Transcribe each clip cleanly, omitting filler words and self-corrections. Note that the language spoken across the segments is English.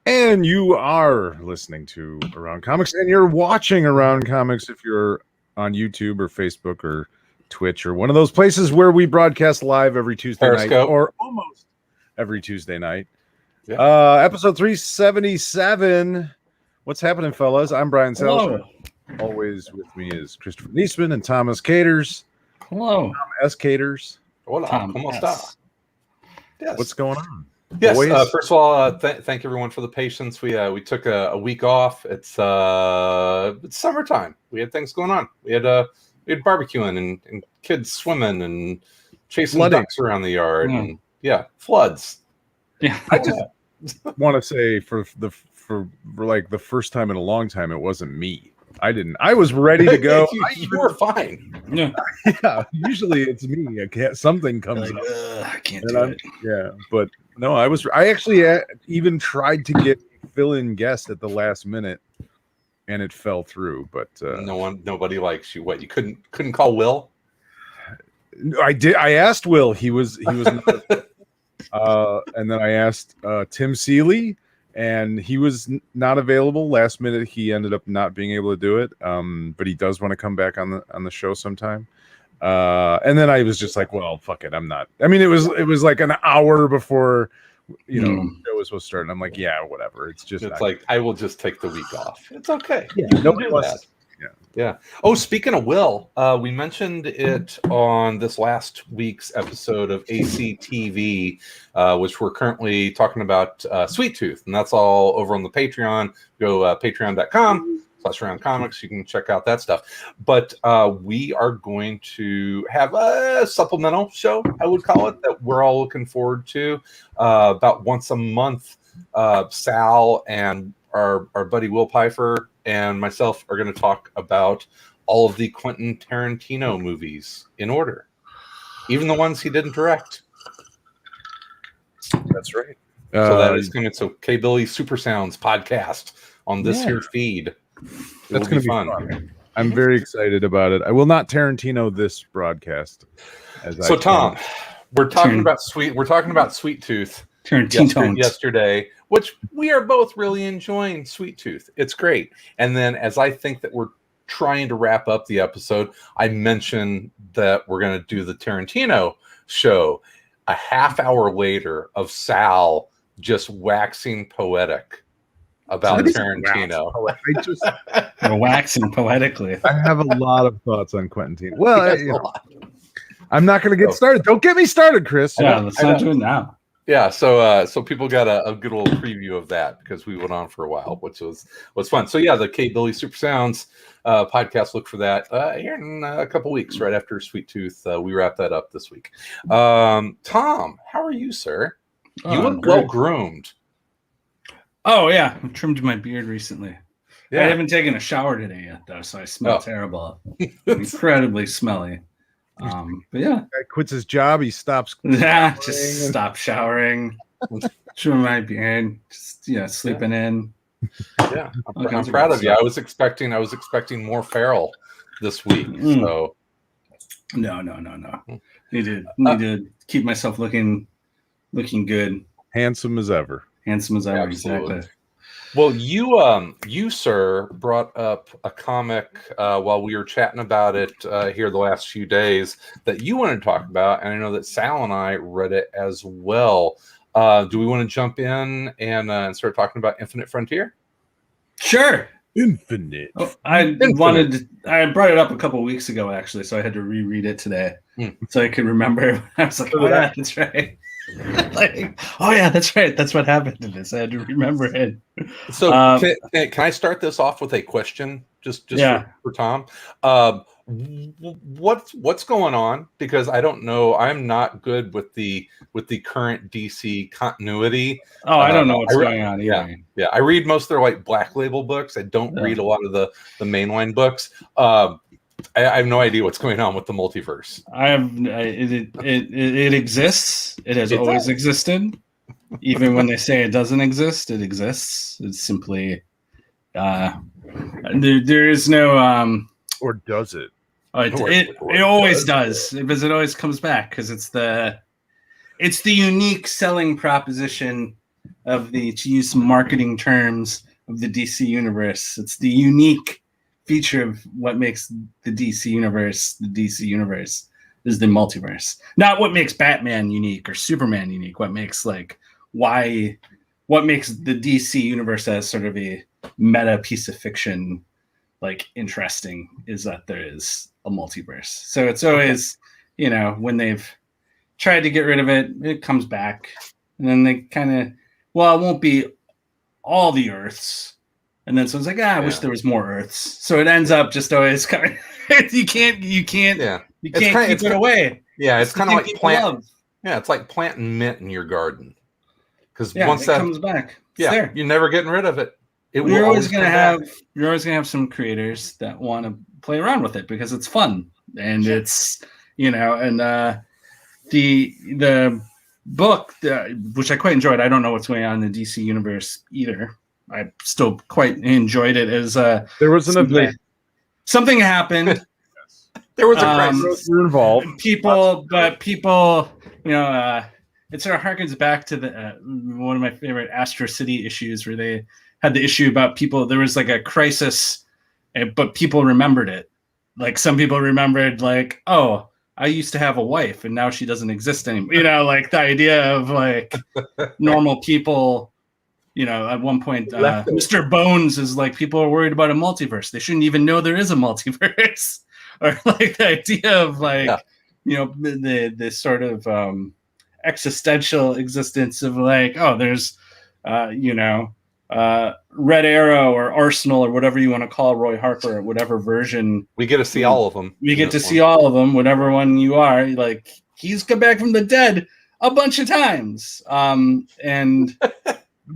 And you are listening to Around Comics, and you're watching Around Comics if you're on YouTube or Facebook or Twitch or one of those places where we broadcast live every Tuesday Periscope. night, or almost every Tuesday night. Yeah. Episode 377. What's happening, fellas? I'm Brian Selzer. Always with me is Christopher Niesman and Thomas Caters. Hello. Tom S. Caters. Hola, ¿cómo está? Yes. What's going on? Yes. Boys? First of all, thank everyone for the patience. We took a week off. It's summertime. We had things going on. We had barbecuing and kids swimming and chasing ducks around the yard and floods. Yeah. I just want to say for like the first time in a long time, it wasn't me. I was ready to go. you were fine. Yeah. Yeah. Usually it's me. Something comes up. I can't do it. Yeah, but no, I actually even tried to get fill-in guest at the last minute, and it fell through. But nobody likes you. What, you couldn't call Will? I did. I asked Will. He was not, and then I asked Tim Seeley, and he was not available. Last minute, he ended up not being able to do it. But he does want to come back on the show sometime. And then I was just like, well, fuck it, I'm not. I mean, it was like an hour before the show was supposed to start, and I'm like, yeah, whatever. It's like I will just take the week off. It's okay. Yeah, nobody wants that. Yeah. Oh, speaking of Will, we mentioned it on this last week's episode of ACTV, which we're currently talking about Sweet Tooth, and that's all over on the Patreon. Go patreon.com/Around Comics. You can check out that stuff. But we are going to have a supplemental show, I would call it, that we're all looking forward to. About once a month, Sal and our buddy Will Pfeiffer and myself are going to talk about all of the Quentin Tarantino movies in order, even the ones he didn't direct. That's right. So that is going to K-Billy Super Sounds podcast on this here feed. That's going to be fun. I'm very excited about it. I will not Tarantino this broadcast. Tom, we're talking about Sweet Tooth yesterday, which we are both really enjoying. Sweet Tooth, it's great. And then as I think that we're trying to wrap up the episode, I mentioned that we're going to do the Tarantino show. A half hour later of Sal just waxing poetic about Tarantino. We're waxing poetically. I have a lot of thoughts on Quentin Tarantino. Well, I'm not going to get started. Don't get me started, Chris. Yeah, let's not do it now. Yeah, so people got a good old preview of that because we went on for a while, which was fun. So yeah, the K-Billy Super Sounds podcast. Look for that here in a couple weeks, right after Sweet Tooth. We wrap that up this week. Tom, how are you, sir? You look well groomed. Oh yeah, I trimmed my beard recently. Yeah. I haven't taken a shower today yet, though, so I smell terrible. Incredibly smelly. But yeah, guy quits his job. He stops. Just stop showering. Trim my beard. Just sleeping in. Yeah, I'm proud of you. I was expecting more Farrell this week. So no. Need to keep myself looking good, handsome as ever. Exactly. Well, you sir brought up a comic while we were chatting about it here the last few days that you wanted to talk about, and I know that Sal and I read it as well. Do we want to jump in and start talking about Infinite Frontier? Sure. Infinite. I brought it up a couple weeks ago, actually, so I had to reread it today so I could remember. I was like, oh yeah, that's right. That's right. That's what happened to this. I had to remember it. So can I start this off with a question? Just for Tom. What's going on? Because I don't know. I'm not good with the current DC continuity. Oh, I don't know what's going on either. Yeah. I read most of their Black Label books. I don't read a lot of the mainline books. I have no idea what's going on with the multiverse. It exists. It has always existed. Even when they say it doesn't exist, it exists. It's simply there is no or does it? Oh, it always does, because it always comes back, because it's the unique selling proposition of to use some marketing terms, of the DC universe. It's the unique feature of what makes the DC universe is the multiverse. Not what makes Batman unique or Superman unique. What makes the DC universe as sort of a meta piece of fiction interesting is that there is a multiverse. So it's always, when they've tried to get rid of it, it comes back, and then they kind of, it won't be all the Earths, and then someone's like, I wish there was more Earths. So it ends up just always kind of you can't keep it away. Yeah, it's kind of like plant. Yeah, it's like planting mint in your garden, because once that comes back, you're never getting rid of it. You're always gonna have some creators that want to play around with it because it's fun, and it's and the book, which I quite enjoyed. I don't know what's going on in the DC universe either. I still quite enjoyed it. As there was an event, something happened. There was a crisis. You're involved. People, it sort of harkens back to the one of my favorite Astro City issues, where they had the issue about people. There was a crisis, but people remembered it. Some people remembered, oh, I used to have a wife and now she doesn't exist anymore. The idea of normal people. At one point, Mr. Bones is people are worried about a multiverse. They shouldn't even know there is a multiverse. Or the idea of the sort of existential existence of there's Red Arrow or Arsenal or whatever you want to call Roy Harper, or whatever version. We get to see all of them. We get to see all of them, whatever one you are. He's come back from the dead a bunch of times. And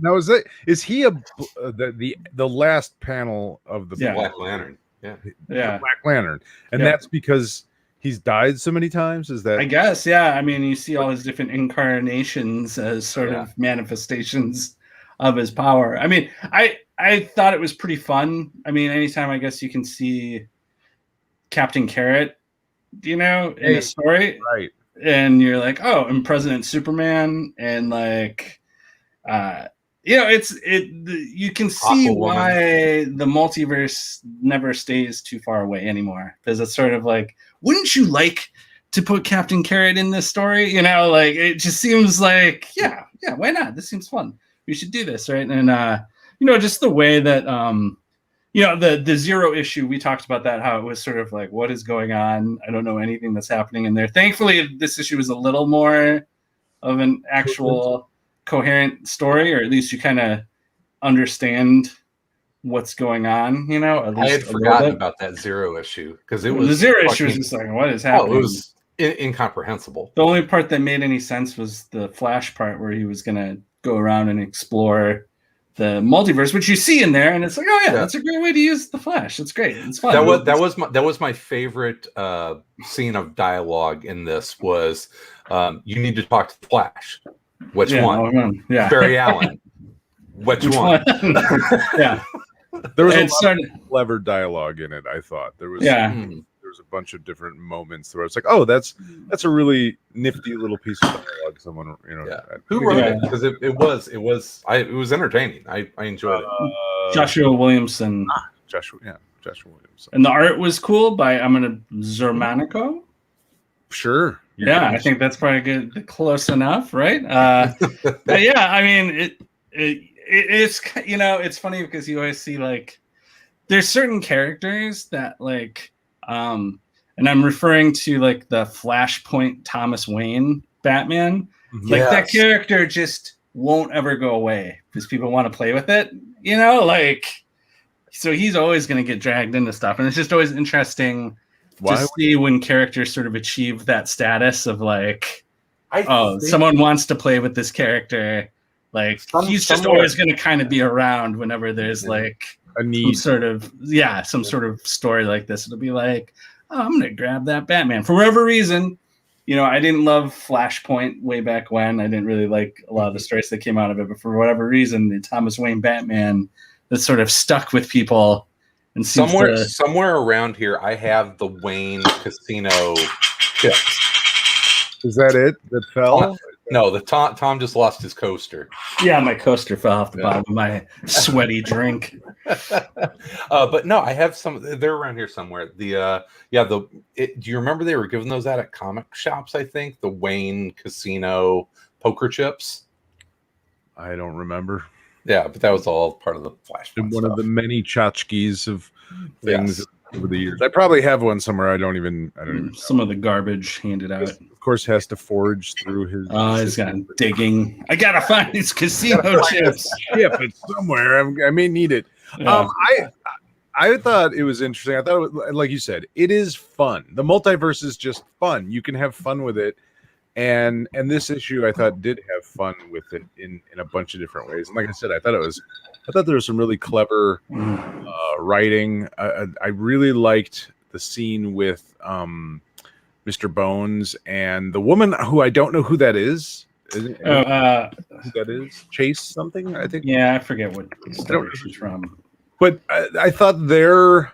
now is he the last panel of the Black Lantern? Yeah. Black Lantern, and that's because he's died so many times. Is that? I guess, yeah. I mean, you see all his different incarnations as sort of manifestations of his power. I mean, I thought it was pretty fun. I mean, anytime I guess you can see Captain Carrot, in a story, right? And you're like, oh, and President Superman, and you can see why the multiverse never stays too far away anymore, because it's sort of wouldn't you like to put Captain Carrot in this story? It just seems yeah, why not? This seems fun. We should do this, right? And just the way that the Zero issue, we talked about that, how it was sort of what is going on? I don't know anything that's happening in there. Thankfully, this issue is a little more of an actual coherent story, or at least you kind of understand what's going on, at least I had forgotten about that Zero issue, because it was the Zero issue was just what is happening? It was incomprehensible. The only part that made any sense was the Flash part, where he was going to go around and explore the multiverse, which you see in there, and it's that's a great way to use the Flash. It's great. It's fun. That was my favorite scene of dialogue in this. Was you need to talk to the Flash. Which one? Yeah. Barry Allen. Which one? Yeah. There was a lot of clever dialogue in it, I thought. There was a bunch of different moments where it's oh, that's a really nifty little piece of dialogue. Someone, who wrote it? Because it was entertaining. I enjoyed it. Joshua Williamson. Joshua Williamson. And the art was cool by Zermanico. Sure. I think that's probably good. Close enough, right? But yeah, I mean, it's it's funny because you always see there's certain characters that and I'm referring to the Flashpoint Thomas Wayne Batman. That character just won't ever go away because people want to play with it. So he's always going to get dragged into stuff, and it's just always interesting. To see when characters sort of achieve that status of someone wants to play with this character. He's just always going to kind of be around whenever there's a need, some sort of story like this. It'll be oh, I'm going to grab that Batman for whatever reason. I didn't love Flashpoint way back when. I didn't really like a lot of the stories that came out of it, but for whatever reason, the Thomas Wayne Batman that sort of stuck with people. and seems somewhere around here, I have the Wayne Casino chips. Is that it? That fell? No, the Tom just lost his coaster. Yeah, my coaster fell off the bottom of my sweaty drink. But no, I have some. They're around here somewhere. Do you remember they were giving those out at comic shops? I think the Wayne Casino poker chips. I don't remember. Yeah, but that was all part of the Flashpoint One stuff. of the many tchotchkes of things over the years. I probably have one somewhere. I don't even Some of the garbage handed out. Of course, has to forge through his. He's got digging. I gotta find these casino chips. Ship it somewhere. I may need it. Yeah. I thought it was interesting. I thought, it was, like you said, it is fun. The multiverse is just fun. You can have fun with it, and this issue I thought did have fun with it in a bunch of different ways. And like I said, I thought there was some really clever writing. I really liked the scene with Mr. Bones and the woman who I don't know who that is. Who that is? Chase something, I think. Yeah, I forget what story she's from. But I thought their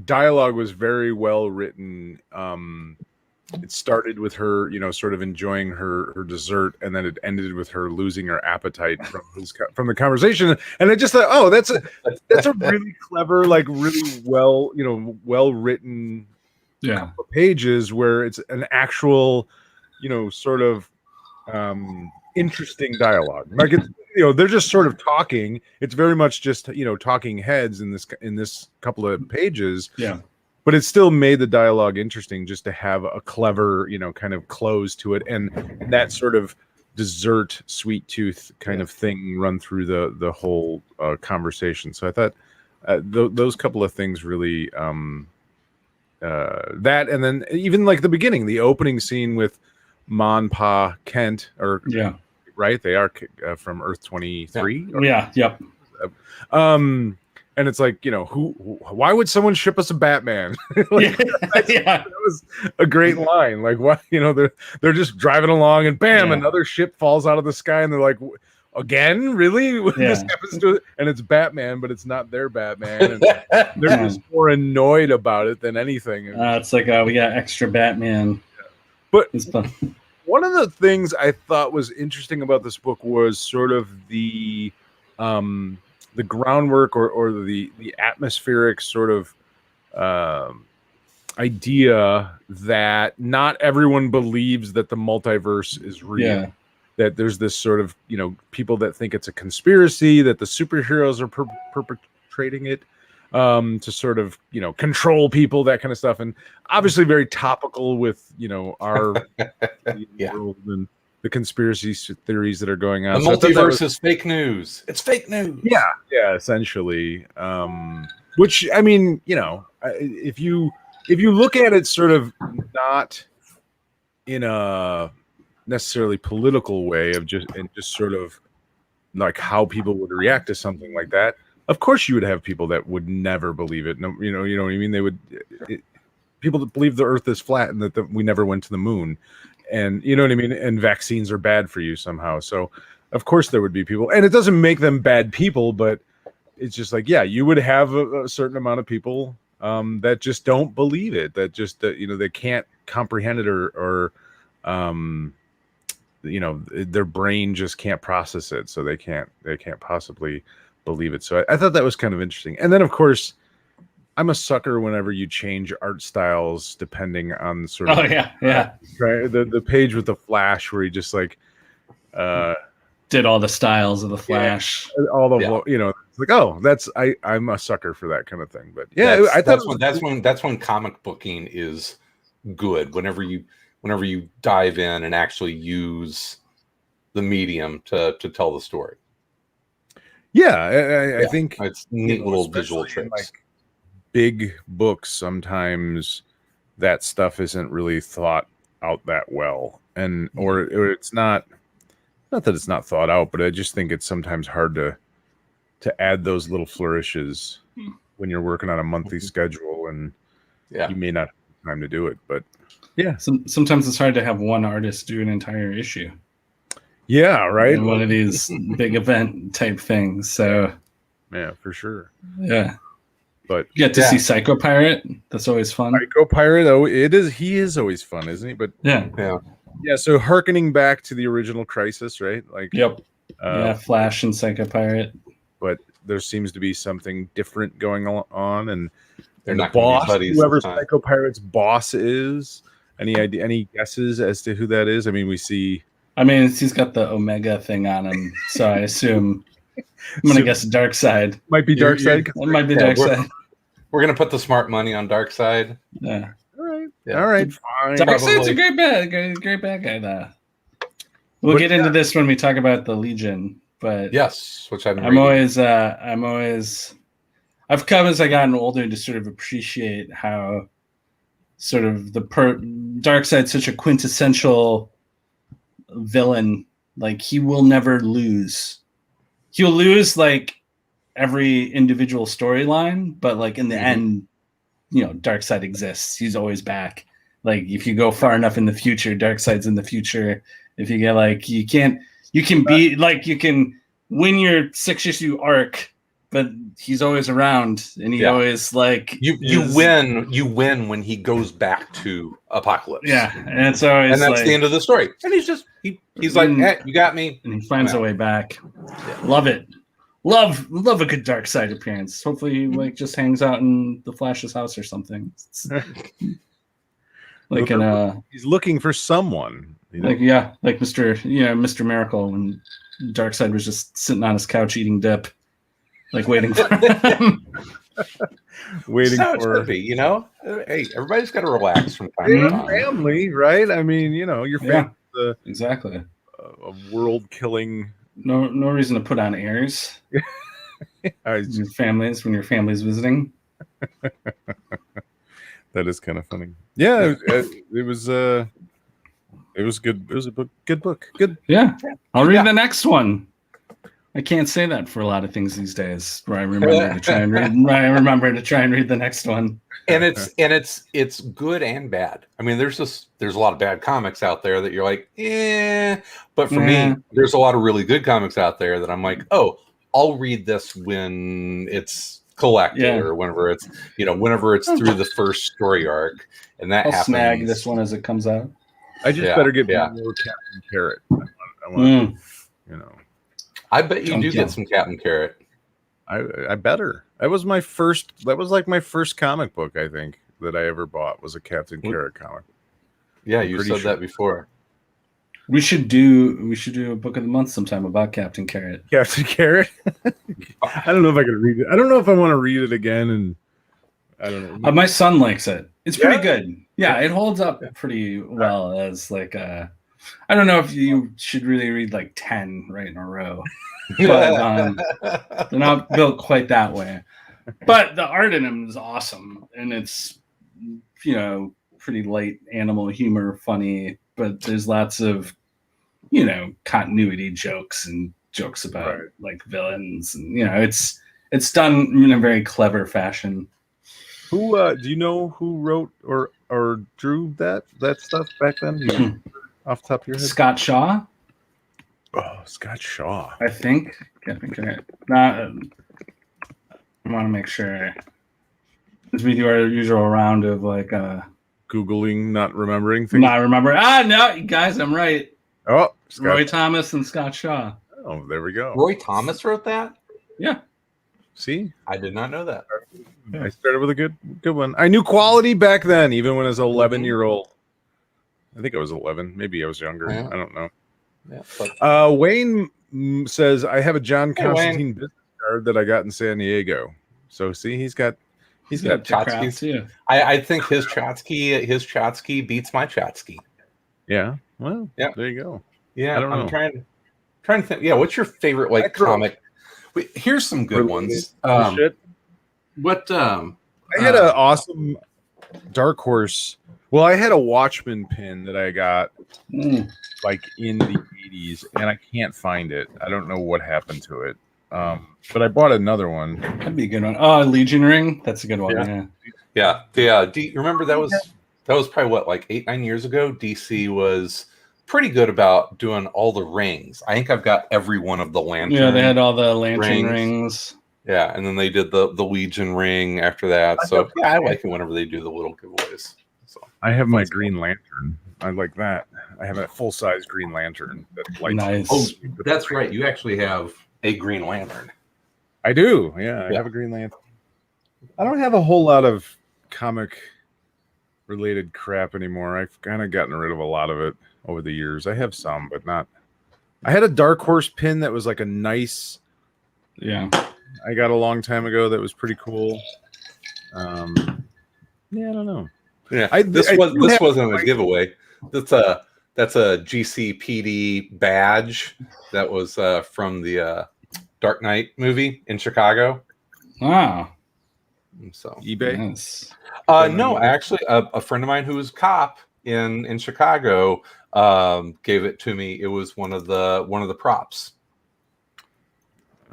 dialogue was very well written. It started with her, sort of enjoying her dessert, and then it ended with her losing her appetite from the conversation. And I just thought, oh, that's a really clever, like really well written couple of pages where it's an actual, sort of interesting dialogue. Like it's they're just sort of talking. It's very much just talking heads in this couple of pages. Yeah. But it still made the dialogue interesting just to have a clever, kind of close to it, and that sort of dessert, sweet tooth kind of thing run through the whole conversation. So I thought those couple of things really that, and then even like the beginning, the opening scene with Ma and Pa Kent, right? They are from Earth 23. Yep. And it's like, why would someone ship us a Batman? That was a great line. Like, why, they're just driving along and bam, another ship falls out of the sky and they're like, again, really? This happens to it, and it's Batman, but it's not their Batman. And they're just more annoyed about it than anything. It's like, we got extra Batman. But one of the things I thought was interesting about this book was sort of the groundwork or the atmospheric sort of idea that not everyone believes that the multiverse is real. Yeah. That there's this sort of, people that think it's a conspiracy, that the superheroes are perpetrating it to sort of, control people, that kind of stuff. And obviously very topical with, our world and the conspiracy theories that are going on. The multiverse is fake news. It's fake news. Yeah, essentially. Which, I mean, if you look at it sort of not in a necessarily political way of just sort of like how people would react to something like that, of course you would have people that would never believe it. No, you know what I mean? They would people that believe the Earth is flat and that we never went to the moon. And you know what I mean? And vaccines are bad for you somehow. So of course there would be people, and it doesn't make them bad people, but it's just like, you would have a certain amount of people that just don't believe it, that just, they can't comprehend it or their brain just can't process it. So they can't possibly believe it. So I thought that was kind of interesting. And then of course, I'm a sucker whenever you change art styles depending on sort of right, the page with the Flash where he just like did all the styles of the Flash, all the it's like, that's I'm a sucker for that kind of thing. But I thought that's when comic booking is good, whenever you dive in and actually use the medium to tell the story. I think it's neat little visual tricks. Like big books, sometimes that stuff isn't really thought out that well, and or it's not that it's not thought out, but I just think it's sometimes hard to add those little flourishes when you're working on a monthly schedule, and you may not have time to do it. But sometimes it's hard to have one artist do an entire issue. Yeah, right. One of these big event type things. So yeah, for sure. Yeah. But You get to see Psycho Pirate. That's always fun. Psycho Pirate, oh, it is. He is always fun, isn't he? But Yeah. yeah. So harkening back to the original Crisis, right? Like, Yep. Flash and Psycho Pirate. But there seems to be something different going on, and They're the not gonna be boss, buddies whoever this time. Psycho Pirate's boss is. Any idea? Any guesses as to who that is? I mean, we see. I mean, he's got the Omega thing on him, so I assume I'm gonna guess Darkseid. Might be Darkseid. It might be Yeah, Darkseid. We're gonna put the smart money on Darkseid. Yeah. All right. Yeah. All right. Fine. Darkseid's a great bad guy, though. We'll But get into this when we talk about the Legion, but Yes, which I'm always I've come as I gotten older to sort of appreciate how sort of Darkseid's such a quintessential villain. Like, he will never lose. He'll lose like every individual storyline, but like in the end, Darkseid exists. He's always back. Like, if you go far enough in the future, Darkseid's in the future. If you get like, you can win your 6-issue arc, but he's always around, and he always like you win when he goes back to Apocalypse. Yeah, and it's always and that's like, the end of the story. And he's like, hey, you got me, and he finds a way back. Love it. Love a good Darkseid appearance. Hopefully, he like just hangs out in the Flash's house or something. Like he's looking for someone. Like Mr. Miracle, when Darkseid was just sitting on his couch eating dip, like waiting for him. Waiting so for be, Hey, everybody's got to relax from time to time. Family, right? I mean, your family, exactly. A world-killing. No reason to put on airs. When your family's visiting. That is kind of funny. Yeah, it was good. It was a good book. Good. Yeah, I'll read the next one. I can't say that for a lot of things these days. Where I remember to try and read the next one. And it's good and bad. I mean, there's a lot of bad comics out there that you're like, but for me, there's a lot of really good comics out there that I'm like, oh, I'll read this when it's collected or whenever it's through the first story arc, and that happens. Snag this one as it comes out. I just better get more Captain Carrot. I want I bet you do get some Captain Carrot. I better. That was like my first comic book, I think, that I ever bought was a Captain Carrot comic. Yeah, you said that before. We should do a book of the month sometime about Captain Carrot. Captain Carrot. I don't know if I could read it. I don't know if I want to read it again, and I don't know. My son likes it. It's pretty good. Yeah, it holds up pretty well as like I don't know if you should really read like 10 right in a row. But they're not built quite that way. But the art in them is awesome, and it's pretty light animal humor, funny, but there's lots of continuity jokes and jokes about like villains, and it's done in a very clever fashion. Who do you know who wrote or drew that stuff back then? Do you off the top of your head? Scott Shaw. Oh, Scott Shaw. I think. Captain Carrot. I want to make sure. As we do our usual round of like Googling, not remembering things. Not remember. No, guys, I'm right. Oh, Roy Thomas and Scott Shaw. Oh, there we go. Roy Thomas wrote that? Yeah. See? I did not know that. I started with a good one. I knew quality back then, even when I was 11-year-old. I think I was 11. Maybe I was younger. Yeah. I don't know. Yeah, Wayne says, I have a John Constantine business card that I got in San Diego. So see, he's got Trotsky's too. I think his Trotsky beats my Trotsky. Yeah. Well, there you go. Yeah, I'm trying to think. Yeah, what's your favorite comic? Wait, here's some good ones. What I had an awesome Dark Horse. Well, I had a Watchmen pin that I got like in the 80s, and I can't find it. I don't know what happened to it. But I bought another one. That'd be a good one. Oh, Legion Ring. That's a good one. Yeah. Do you remember that was probably what, like 8-9 years ago? DC was pretty good about doing all the rings. I think I've got every one of the lantern. Yeah, they had all the lantern rings. Yeah, and then they did the Legion ring after that. So yeah, I like it whenever they do the little giveaways. So I have my Green Lantern. I like that. I have a full size Green Lantern that lights. Nice. oh, that's right. You actually have a Green Lantern. I do. Yeah, I Yeah. have a Green Lantern. I don't have a whole lot of comic related crap anymore. I've kind of gotten rid of a lot of it over the years. I have some, but not. I had a Dark Horse pin that was like a nice. Yeah. I got a long time ago that was pretty cool. Yeah, I don't know. Yeah, I this do have- wasn't a giveaway. That's a GCPD badge that was from the Dark Knight movie in Chicago. Wow. So eBay. Yes. no, actually, a friend of mine who was a cop in Chicago gave it to me. It was one of the props.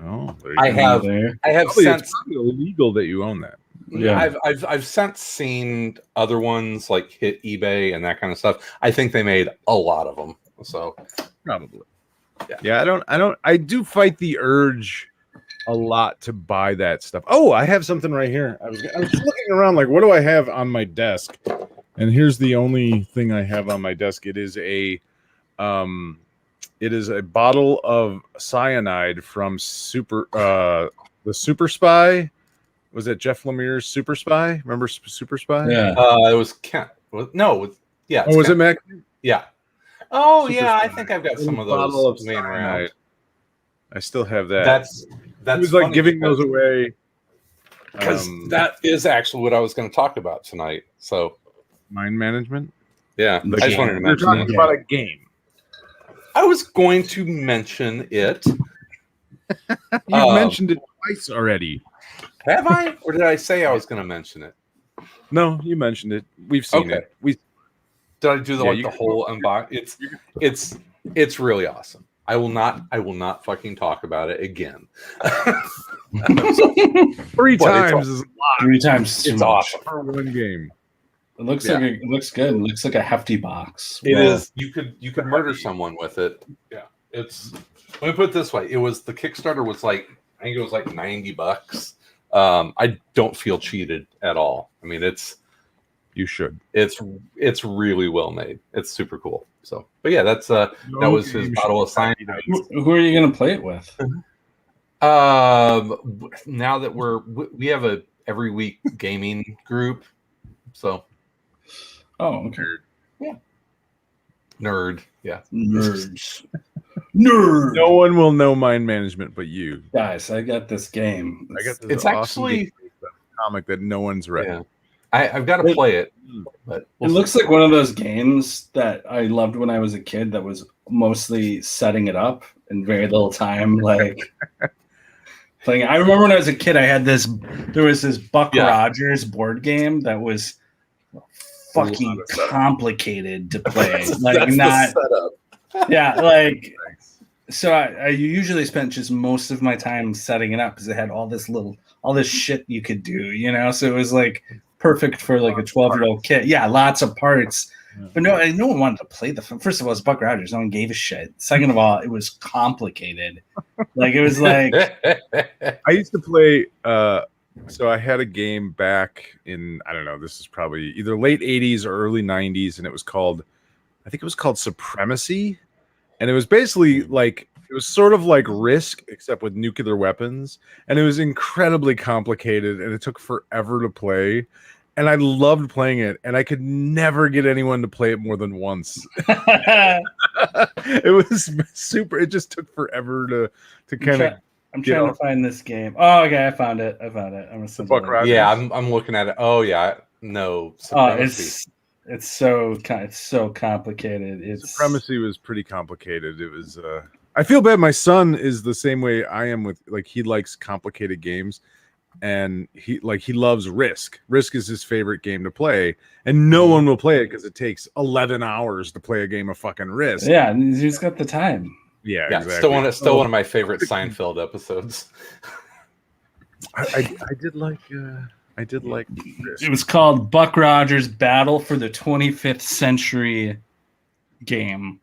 Oh, there you I go. have There. Probably, since it's probably illegal that you own that. Yeah. I've since seen other ones like hit eBay and that kind of stuff. I think they made a lot of them. So Probably. Yeah. I do fight the urge a lot to buy that stuff. Oh, I have something right here. I was looking around like, what do I have on my desk? And here's the only thing I have on my desk. It is a bottle of cyanide from the Super Spy. Was it Jeff Lemire's Super Spy? Remember Super Spy? Yeah. it was Kent. Oh, Was it Mac? Yeah. Oh, Super yeah. I Spy. think I've got some of Bottle of those laying around. cyanide. I still have that. That's he was like funny giving because- those away. because that is actually what I was going to talk about tonight. So Mind management. yeah, The I just game. wanted to We're mention talking it. about a game. I was going to mention it. You mentioned it twice already. Have I, or did I say I was going to mention it? No, you mentioned it. We've seen Okay. it. We Did I do the Yeah, like you the can- whole unbox? It's really awesome. I will not fucking talk about it again. three But it's times is a lot 3 times too It's much. awesome. for one game. It looks Yeah. it looks good. It looks like a hefty box. It Well, is. You could murder someone with it. Yeah. It's. Let me put it this way. It was the Kickstarter was like I think it was like $90. I don't feel cheated at all. I mean, You should. it's really well made. It's super cool. So, but yeah, that's that was his bottle of cyanide. who are you gonna play it with? Now that we have a every week gaming group, so Oh, okay. nerd, yeah. Nerds. Nerd. No one will know mind management but you. Guys, I got this game. I got this It's awesome actually comic that no one's read. yeah. I've got to play it, but It looks like one of those games that I loved when I was a kid that was mostly setting it up and very little time like playing. I remember when I was a kid, there was this Buck Yeah. Rogers board game that was fucking complicated to play. Like That's not the setup. yeah, like so I usually spent just most of my time setting it up because it had all this shit you could do, you know. So it was like perfect for like a 12-year-old kid. Yeah, lots of parts. But no one wanted to play the film. First of all, it's Buck Rogers. No one gave a shit. Second of all, it was complicated. Like it was like I used to play so I had a game back in I don't know, this is probably either late 80s or early 90s, and it was called Supremacy. And it was basically like it was sort of like Risk except with nuclear weapons, and it was incredibly complicated and it took forever to play. And I loved playing it, and I could never get anyone to play it more than once. It was super. It just took forever to kind of. I'm you trying know. to find this game. Oh, okay, I found it. I'm gonna send Buck it. Rogers. Yeah, I'm looking at it. Oh yeah, no. Oh, Supremacy. it's so complicated. It's Supremacy was pretty complicated. It was. I feel bad. My son is the same way I am with like he likes complicated games, and he loves Risk. Risk is his favorite game to play, and no one will play it because it takes 11 hours to play a game of fucking Risk. Yeah, and he's got the time. Yeah, Yeah, exactly. still one of my favorite Seinfeld episodes. I did like. I did like Risk. It was called Buck Rogers Battle for the 25th Century game.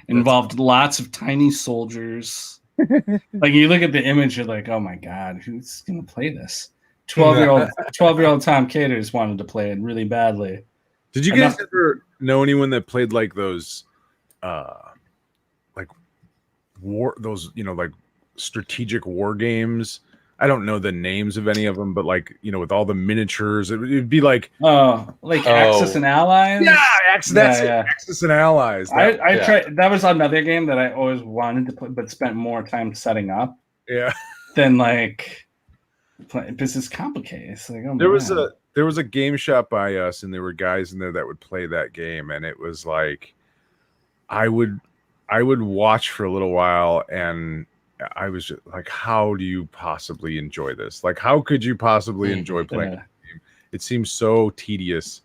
Involved lots of tiny soldiers Like you look at the image, you're like, oh my god, who's gonna play this? 12-year-old Tom Caters wanted to play it really badly. Did you guys ever know anyone that played like those, like like strategic war games? I don't know the names of any of them, but like, with all the miniatures, it'd be like Axis and Allies. Yeah, Axis and Allies. I tried. That was another game that I always wanted to play, but spent more time setting up. Yeah. Than like, this is complicated. It's like, there was a game shop by us, and there were guys in there that would play that game, and it was like, I would watch for a little while, and I was just like, how do you possibly enjoy this? Like, how could you possibly enjoy playing this game? It seems so tedious,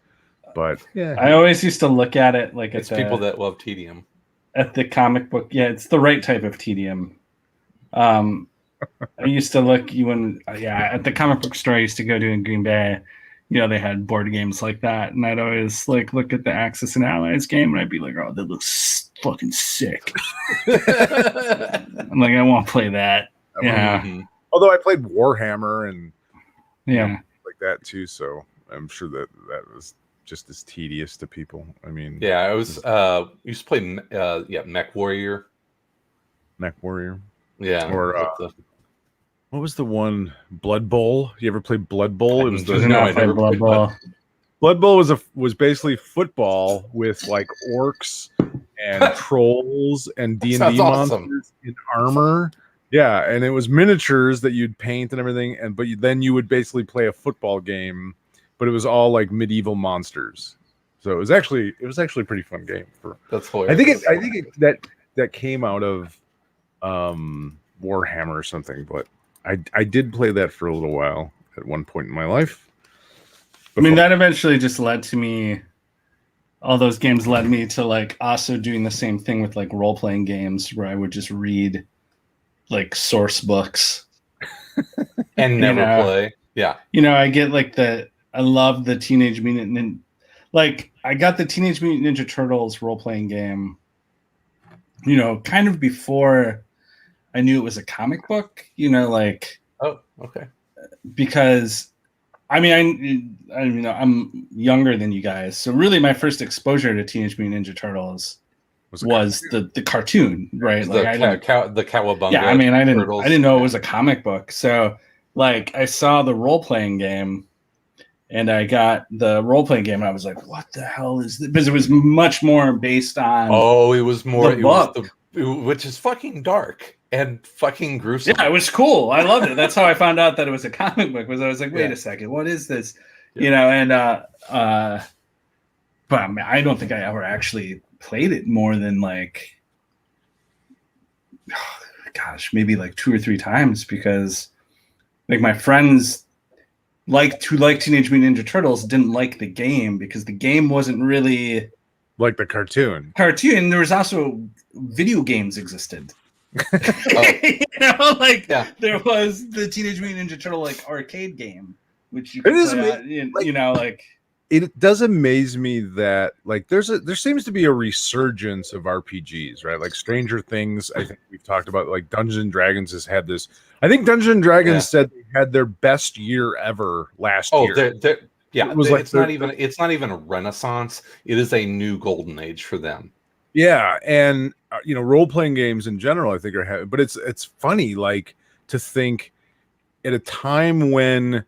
but yeah. I always used to look at it like it's people that love tedium. At the comic book, yeah, it's the right type of tedium. I used to look at the comic book store I used to go to in Green Bay. They had board games like that, and I'd always like look at the Axis and Allies game, and I'd be like, "Oh, that looks fucking sick." I'm like, I won't play that. Although I played Warhammer and like that too, so I'm sure that was just as tedious to people. I mean, I was used to play Mech Warrior. Yeah. Or what was the one? Blood Bowl. You ever play Blood Bowl? It was Blood Bowl. Blood Bowl was basically football with like orcs and trolls and D&D monsters in armor. Yeah, and it was miniatures that you'd paint and everything, but then you would basically play a football game, but it was all like medieval monsters. So it was actually a pretty fun game. That's hilarious. I think that came out of Warhammer or something, but I did play that for a little while at one point in my life. I mean, that eventually just led to me. All those games led me to like also doing the same thing with like role-playing games, where I would just read like source books and never play. Yeah, I get like I love the Teenage Mutant I got the Teenage Mutant Ninja Turtles role-playing game. Kind of before I knew it was a comic book. Oh, okay. Because I'm younger than you guys, so really my first exposure to Teenage Mutant Ninja Turtles was the cartoon, right? The Cowabunga. Yeah, I didn't know it was a comic book. So like I saw the role playing game, and I got the role playing game, and I was like, "What the hell is this?" Because it was much more based on. Oh, it was more. The book. Which is fucking dark and fucking gruesome. Yeah, it was cool. I loved it. That's how I found out that it was a comic book. Was I was like, wait a second, what is this? But I don't think I ever actually played it more than like, maybe like 2 or 3 times, because like my friends who liked Teenage Mutant Ninja Turtles didn't like the game because the game wasn't really like the cartoon. There was also video games existed. There was the Teenage Mutant Ninja Turtle like arcade game, which you could play it does amaze me that like there seems to be a resurgence of RPGs, right? Like Stranger Things, I think we've talked about, like Dungeons and Dragons has had this. I think Dungeons and Dragons said they had their best year ever last year. It's not even a renaissance. It is a new golden age for them. Yeah, and role-playing games in general, I think but it's funny, like, to think at a time when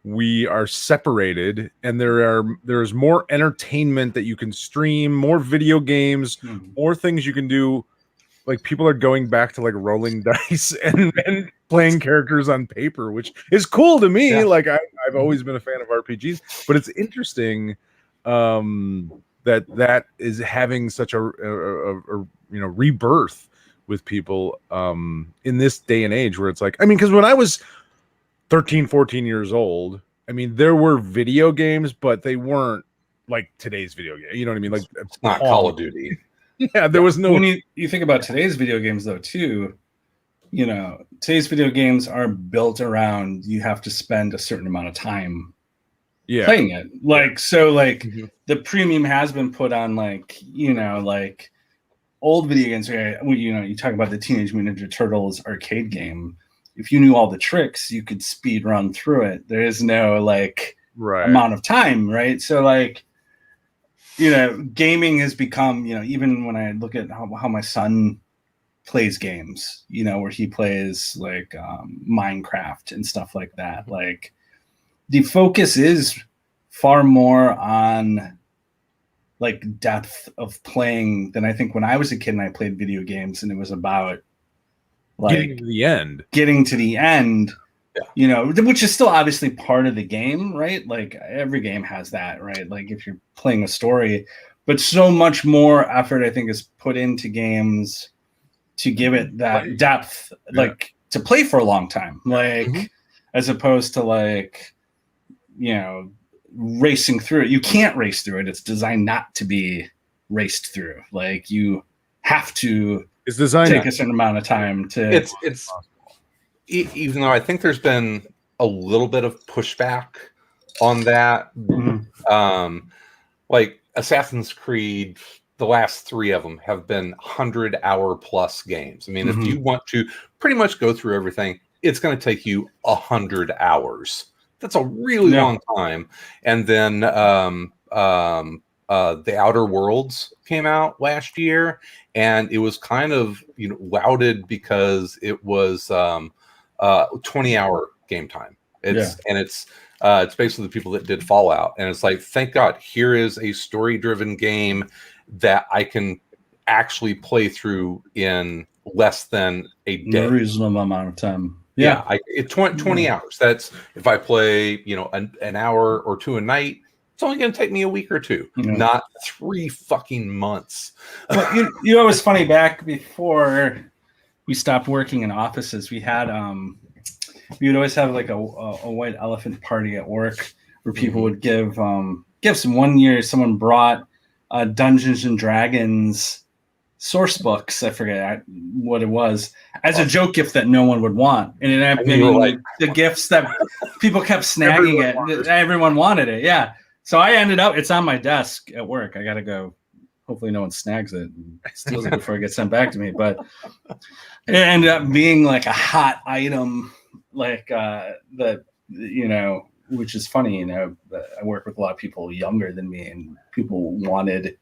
we are separated and there's more entertainment that you can stream, more video games, more things you can do. Like, people are going back to like rolling dice and playing characters on paper, which is cool to me. Yeah. Like I've always been a fan of RPGs, but it's interesting that is having such a rebirth with people in this day and age, where it's like, because when I was 13, 14 years old, there were video games, but they weren't like today's video game. You know what I mean? Like, it's not Call of Duty. Yeah, there was no. When you think about today's video games, though, too, today's video games are built around you have to spend a certain amount of time playing it. Like, so, like, the premium has been put on, like, old video games, you talk about the Teenage Mutant Ninja Turtles arcade game. If you knew all the tricks, you could speed run through it. There is no like amount of time, right? So like, gaming has become, even when I look at how my son plays games, where he plays like Minecraft and stuff like that. Like the focus is far more on like depth of playing than I think when I was a kid and I played video games and it was about like getting to the end, which is still obviously part of the game, right? Like every game has that, right? Like if you're playing a story, but so much more effort I think is put into games to give it that depth, like to play for a long time, like as opposed to like, racing through it. You can't race through it. It's designed not to be raced through. Like you have to take a certain amount of time to. It's even though I think there's been a little bit of pushback on that, like Assassin's Creed. The last 3 of them have been 100-hour+ games. I mean, if you want to pretty much go through everything, it's going to take you 100 hours. That's a really long time. And then The Outer Worlds came out last year, and it was kind of lauded because it was 20-hour game time. It's basically the people that did Fallout, and it's like, thank God, here is a story-driven game that I can actually play through in less than a day. A reasonable amount of time. 20 hours. That's if I play, an hour or 2 a night. It's only going to take me a week or 2, not 3 fucking months. Well, you know, it was funny. Back before we stopped working in offices, we had we would always have like a white elephant party at work where people would give gifts. And one year, someone brought Dungeons and Dragons source books. I forget what it was, as a joke gift that no one would want, and it ended up being the gifts that people kept snagging everyone wanted it. Yeah. So I ended up, it's on my desk at work. I got to go. Hopefully no one snags it and steals it before it gets sent back to me. But it ended up being like a hot item, like which is funny, I work with a lot of people younger than me, and people wanted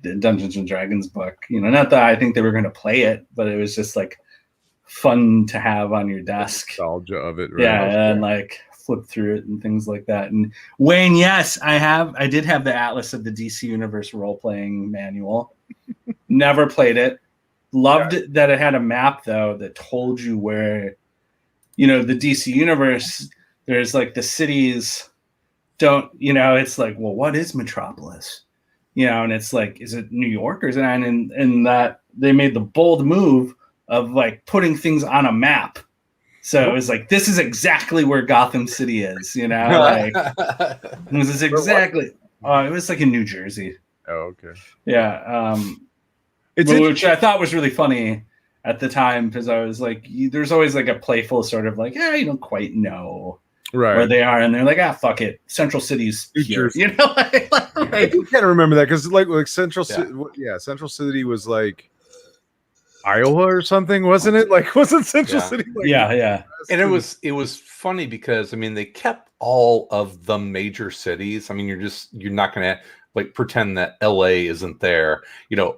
the Dungeons and Dragons book. Not that I think they were going to play it, but it was just like fun to have on your desk. Nostalgia of it, right? Yeah, and like flip through it and things like that. And Wayne, yes, I did have the Atlas of the DC Universe role-playing manual. Never played it. Loved it that it had a map though that told you where, the DC Universe, there's like the cities it's like, well, what is Metropolis? And it's like, is it New York or is it? And that they made the bold move of like putting things on a map. So it was like, this is exactly where Gotham City is, like this is exactly. It was like in New Jersey. Oh, okay. Yeah. Which I thought was really funny at the time, because I was like, there's always like a playful sort of like, you don't quite know where they are, and they're like, fuck it, Central City's here. I do kind of remember that, because like Central City was like Iowa or something, wasn't it? Like, wasn't Central City? Like, yeah. And it was funny because they kept all of the major cities. You're not going to like pretend that LA isn't there,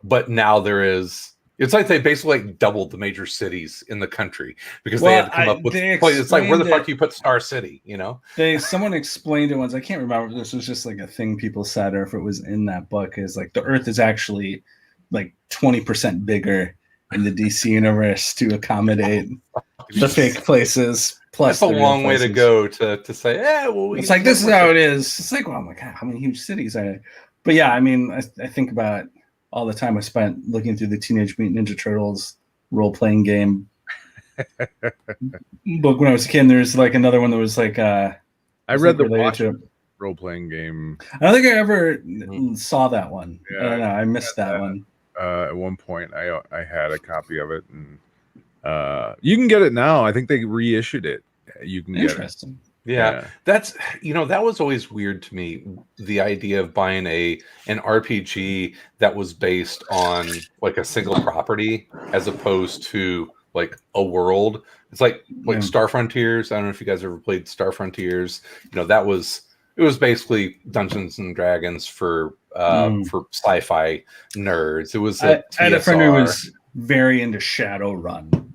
but now there is. It's like they basically like doubled the major cities in the country because they had to come up with. It's like, where the fuck do you put Star City? Someone explained it once. I can't remember if this was just like a thing people said or if it was in that book. Is like the Earth is actually like 20% bigger in the DC universe to accommodate the fake places. Plus, that's a long way to go to say, it's like this is how it is. It's like, well, I'm like, how many huge cities are there? But yeah, I think about all the time I spent looking through the Teenage Mutant Ninja Turtles role-playing game book when I was a kid. There's like another one that was like I read the role-playing game. I don't think I ever saw that one. Yeah, I don't know. I missed that one. At one point, I had a copy of it, and you can get it now. I think they reissued it. You can get it. Yeah, that's that was always weird to me. The idea of buying an RPG that was based on like a single property as opposed to like a world. It's like Star Frontiers. I don't know if you guys ever played Star Frontiers. That was it was basically Dungeons and Dragons for sci-fi nerds. It was I had a friend who was very into Shadowrun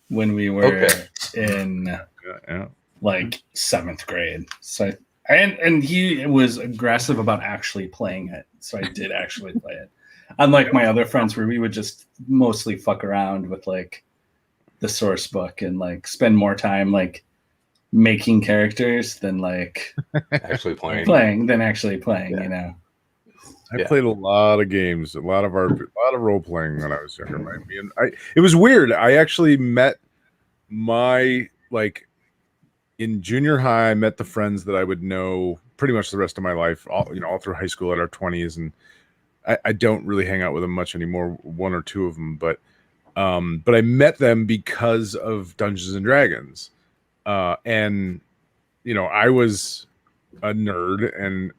when we were in like 7th grade. So and he was aggressive about actually playing it. So I did actually play it. Unlike my other friends where we would just mostly fuck around with like the source book and like spend more time like making characters than like actually playing. I played a lot of games, a lot of role playing when I was younger. It was weird. I actually met in junior high, I met the friends that I would know pretty much the rest of my life, all through high school at our 20s. And I don't really hang out with them much anymore, one or two of them, but I met them because of Dungeons and Dragons. And I was a nerd, and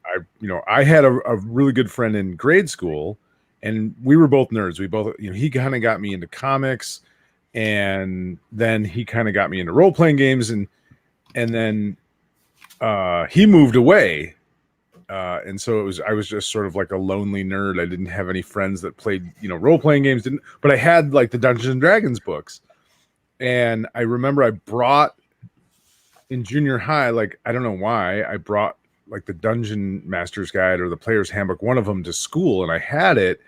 I had a really good friend in grade school, and we were both nerds. We both, he kind of got me into comics, and then he kind of got me into role-playing games, and then he moved away. And so I was just sort of like a lonely nerd. I didn't have any friends that played, role-playing games, but I had like the Dungeons and Dragons books. And I remember I brought in junior high, like, I don't know why, I brought like the Dungeon Master's Guide or the Player's Handbook, one of them, to school, and I had it.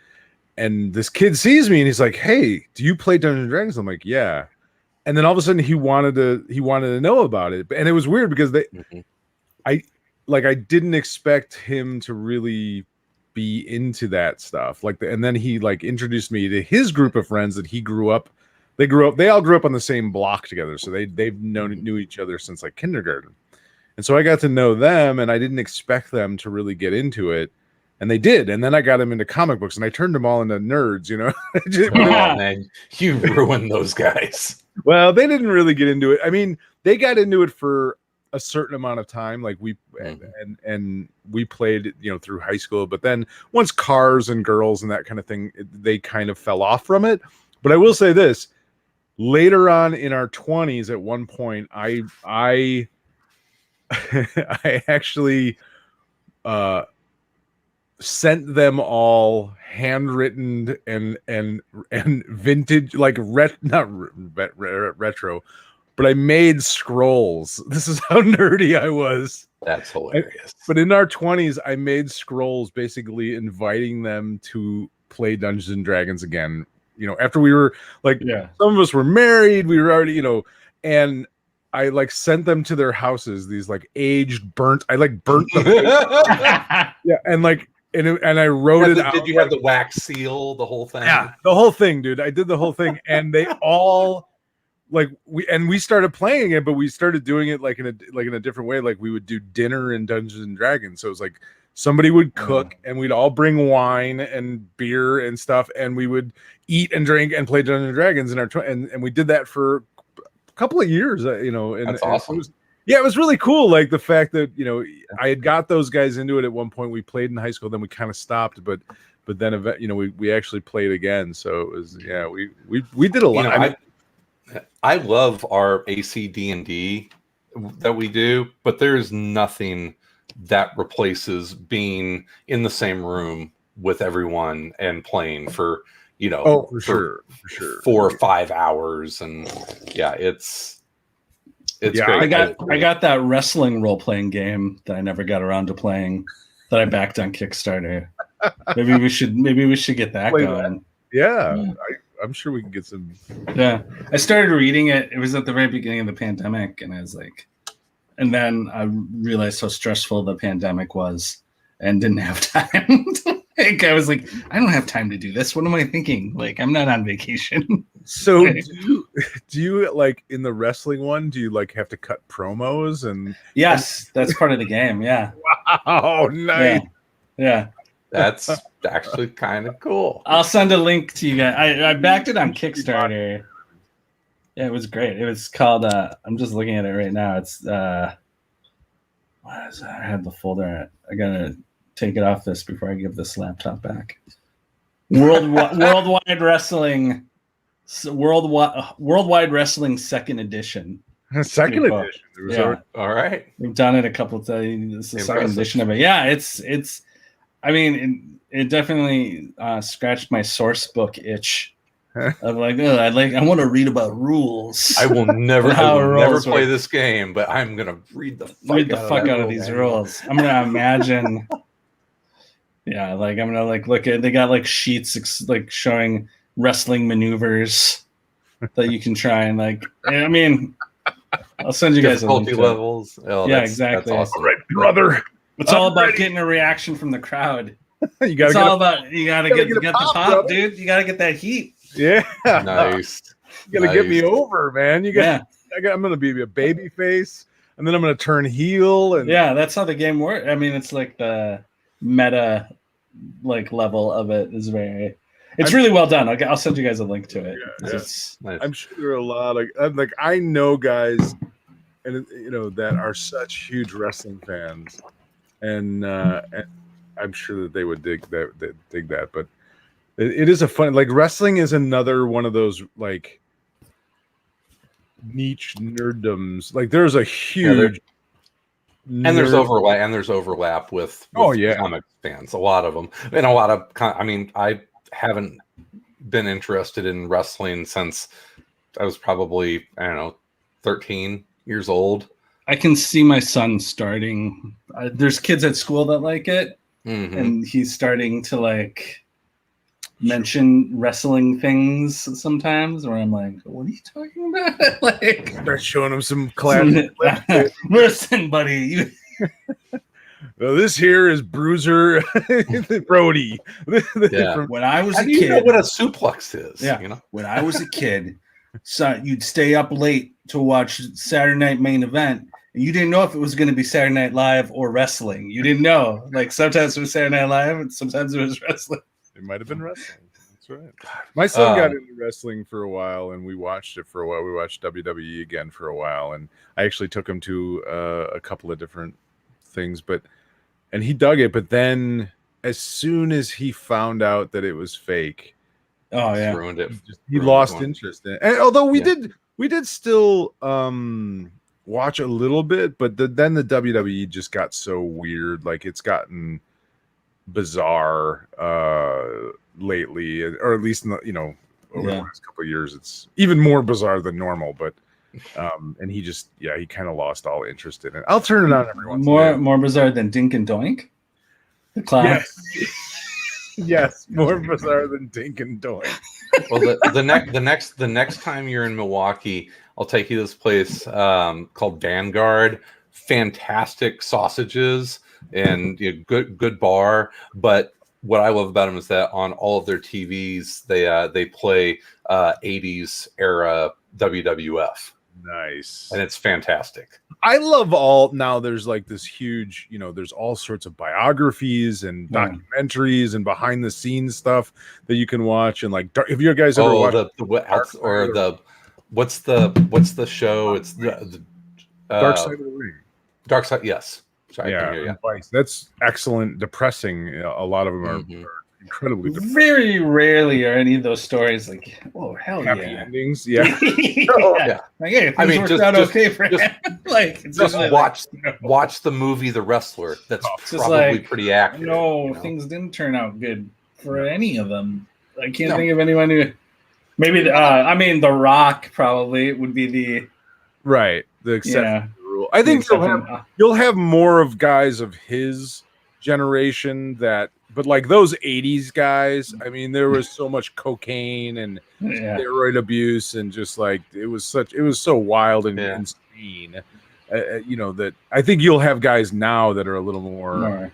And this kid sees me and he's like, "Hey, do you play Dungeons and Dragons?" I'm like, "Yeah." And then all of a sudden he wanted to know about it. And it was weird because I didn't expect him to really be into that stuff. And then he like introduced me to his group of friends that they all grew up on the same block together. So they've knew each other since like kindergarten. And so I got to know them, and I didn't expect them to really get into it. And they did. And then I got them into comic books, and I turned them all into nerds, Oh, man, you ruined those guys. Well, they didn't really get into it. I mean, they got into it for a certain amount of time. Like we played, through high school. But then once cars and girls and that kind of thing, they kind of fell off from it. But I will say this. Later on in our 20s, at one point, I actually sent them all handwritten and vintage, like not retro, but I made scrolls. This is how nerdy I was. That's hilarious. But in our 20s, I made scrolls basically inviting them to play Dungeons and Dragons again. After we were like, some of us were married, we were already, and I like sent them to their houses, these like aged, burnt. I like burnt them. Yeah, and I wrote it out. Did you have the wax seal, the whole thing? Yeah, the whole thing, dude. I did the whole thing, and they all we started playing it, but we started doing it like in a different way. Like we would do dinner in Dungeons and Dragons. So it was like somebody would cook, and we'd all bring wine and beer and stuff, and we would eat and drink and play Dungeons and Dragons in our and we did that for a couple of years. And that's awesome. It was really cool. Like the fact that I had got those guys into it at one point. We played in high school, then we kind of stopped, but then we actually played again. So it was we did a lot. I love our ACD&D that we do, but there's nothing that replaces being in the same room with everyone and playing for for sure 4 or 5 hours. And it's great. I got that wrestling role-playing game that I never got around to playing that I backed on Kickstarter. Maybe we should get that going. Yeah. I'm sure we can get some. Yeah, I started reading it. It was at the very beginning of the pandemic, and I was like, and then I realized how stressful the pandemic was, and didn't have time. I was like, I don't have time to do this. What am I thinking? Like, I'm not on vacation. So do you like in the wrestling one? Do you like have to cut promos and? Yes, that's part of the game. Yeah. Wow, nice. Yeah. That's actually kind of cool. I'll send a link to you guys. I backed it on Kickstarter. Yeah, it was great. It was called I'm just looking at it right now. It's What is that? I had the folder. I gotta take it off this before I give this laptop back. Worldwide Wrestling, Worldwide Wrestling Second Edition. Second Pretty cool. edition. There was Yeah. already- All right. We've done it a couple of times. This is the second Impressive. edition of it. Yeah, it's. I mean, it definitely scratched my source book itch. Of like, I want to read about rules. I will never, How I will never rules play work. this game, but I'm gonna read the fuck out of these rules. I'm gonna imagine. Yeah, like I'm gonna like look at. They got like sheets like showing wrestling maneuvers that you can try and like. I mean, I'll send you guys a link Difficulty to it. levels. Oh, Yeah, that's exactly. That's awesome. All right, brother. It's all about getting a reaction from the crowd. You gotta It's get all a- about you gotta gotta get get a the pop, pop, brother. dude. You gotta get that heat. yeah. Nice. You gotta get me Nice. over, man. You got. Yeah, I'm gonna be a baby face, and then I'm gonna turn heel, and yeah. That's how the game works. I mean, it's like the meta like level of it is very. It's I'm- really well done. I'll send you guys a link to it. Yeah, It's Nice. I'm sure there are a lot of I know guys, and that are such huge wrestling fans, and I'm sure that they would dig that. But it is a fun wrestling is another one of those like niche nerddoms. Like there's a huge And there's overlap with Oh, yeah. comic fans, a lot of them, and a lot of. I mean, I haven't been interested in wrestling since I was probably 13 years old. I can see my son starting. There's kids at school that like it, Mhm. and he's starting to like mention wrestling things sometimes. Where I'm like, "What are you talking about?" Like, Start showing them some classic. listen, buddy. You, This here is Bruiser Brody. Yeah. From- when I was How a do you know kid, what a suplex is? Yeah. You know. when I was a kid, so you'd stay up late to watch Saturday Night Main Event. And you didn't know if it was going to be Saturday Night Live or wrestling. You didn't know. Like sometimes it was Saturday Night Live, and sometimes it was wrestling. It might have been wrestling. That's right. My son got Um, into wrestling for a while, and we watched it for a while. We watched WWE again for a while, and I actually took him to a couple of different things, and he dug it. But then, as soon as he found out that it was fake, Oh yeah. Ruined it. he Ruined lost one. interest in it. And although we Yeah. did still watch a little bit, but then the WWE just got so weird. Like it's gotten bizarre lately, or at least over the Yeah. last couple of years, it's even more bizarre than normal. But and he just he kind of lost all interest in it. I'll turn it on every once in a while. More bizarre than Dink and Doink. The clown. Yes. Yes, more bizarre than Dink and Doink. Well, the next time you're in Milwaukee, I'll take you to this place called Vanguard. Fantastic sausages and good bar. But what I love about them is that on all of their TVs, they play 80s era WWF, Nice. and it's fantastic. I love all now. There's like this huge, there's all sorts of biographies and Yeah. documentaries and behind the scenes stuff that you can watch. And like, have you guys ever watched what's the show? It's the Dark Side of the Ring? Dark Side. Yes. Sorry, I can hear you. and Vice. That's excellent. Depressing. A lot of them are, Mhm. are incredibly depressing. Very rarely are any of those stories like, oh hell Happy yeah. endings. Yeah. Yeah. Like, hey, I mean, worked just- out just- okay for just- him. Like, it's Just usually watch the movie The Wrestler. That's It's just probably like, pretty accurate. no, you know? things didn't turn out good for any of them. I can't No. think of anyone who. Maybe The Rock probably would be the Right. The exception yeah. to the rule. I think you'll have more of guys of his generation but like those 80s guys, I mean, there was so much cocaine and yeah. steroid abuse and just like it was so wild and Yeah. insane. That I think you'll have guys now that are a little more, More.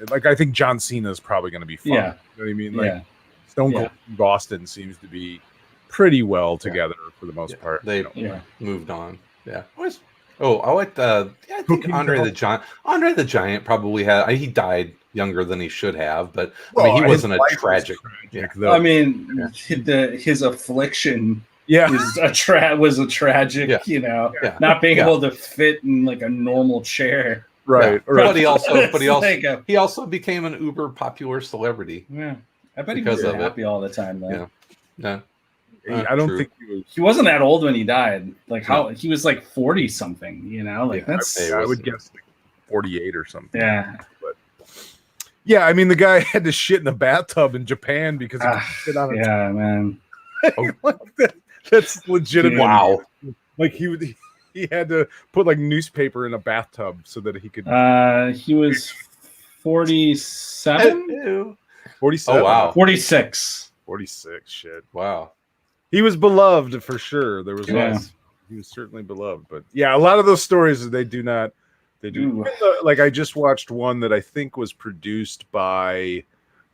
like I think John Cena is probably going to be fun. Yeah. You know what I mean? Like Yeah. Stone Cold Boston seems to be pretty well together for the most Yeah, part. they- Yeah. Moved on. Yeah. I like I think Cooking Andre Doll. the Giant. Andre the Giant probably had. He died younger than he should have, but I Well, mean, he his wasn't a life was tragic. tragic, Yeah. though. I mean, his affliction Yeah. was a tragic, Yeah. you know, Yeah. not being Yeah. able to fit in like a normal chair. Right. Yeah. Right. But he also It's he also became an uber popular celebrity. yeah. I bet he Because was of it. happy all the time though. Yeah. Yeah. I don't True. think he was. He wasn't that old when he died. Like No. he was like 40 something, you know? Like Yeah, that's It I was- would guess like 48 or something. yeah. Yeah, I mean the guy had to shit in a bathtub in Japan because he couldn't sit on a Yeah, man. That's legitimate. Wow. Like he had to put like newspaper in a bathtub so that he could. He was 47? Ew. 47. Oh wow. 46. 46. Shit. Wow. He was beloved for sure. There was Yeah. he was certainly beloved, but yeah, a lot of those stories they do. Ooh. Like I just watched one that I think was produced by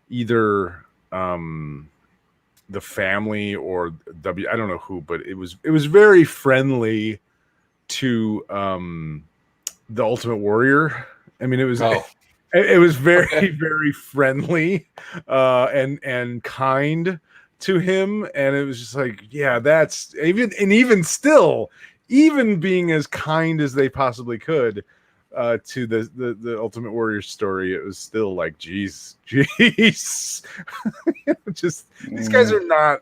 either the family or I don't know who, but it was very friendly to the Ultimate Warrior. I mean, it was very very friendly and kind to him, and it was just like, yeah, that's even still, even being as kind as they possibly could to the Ultimate Warrior story, it was still like, jeez. Just these guys are not,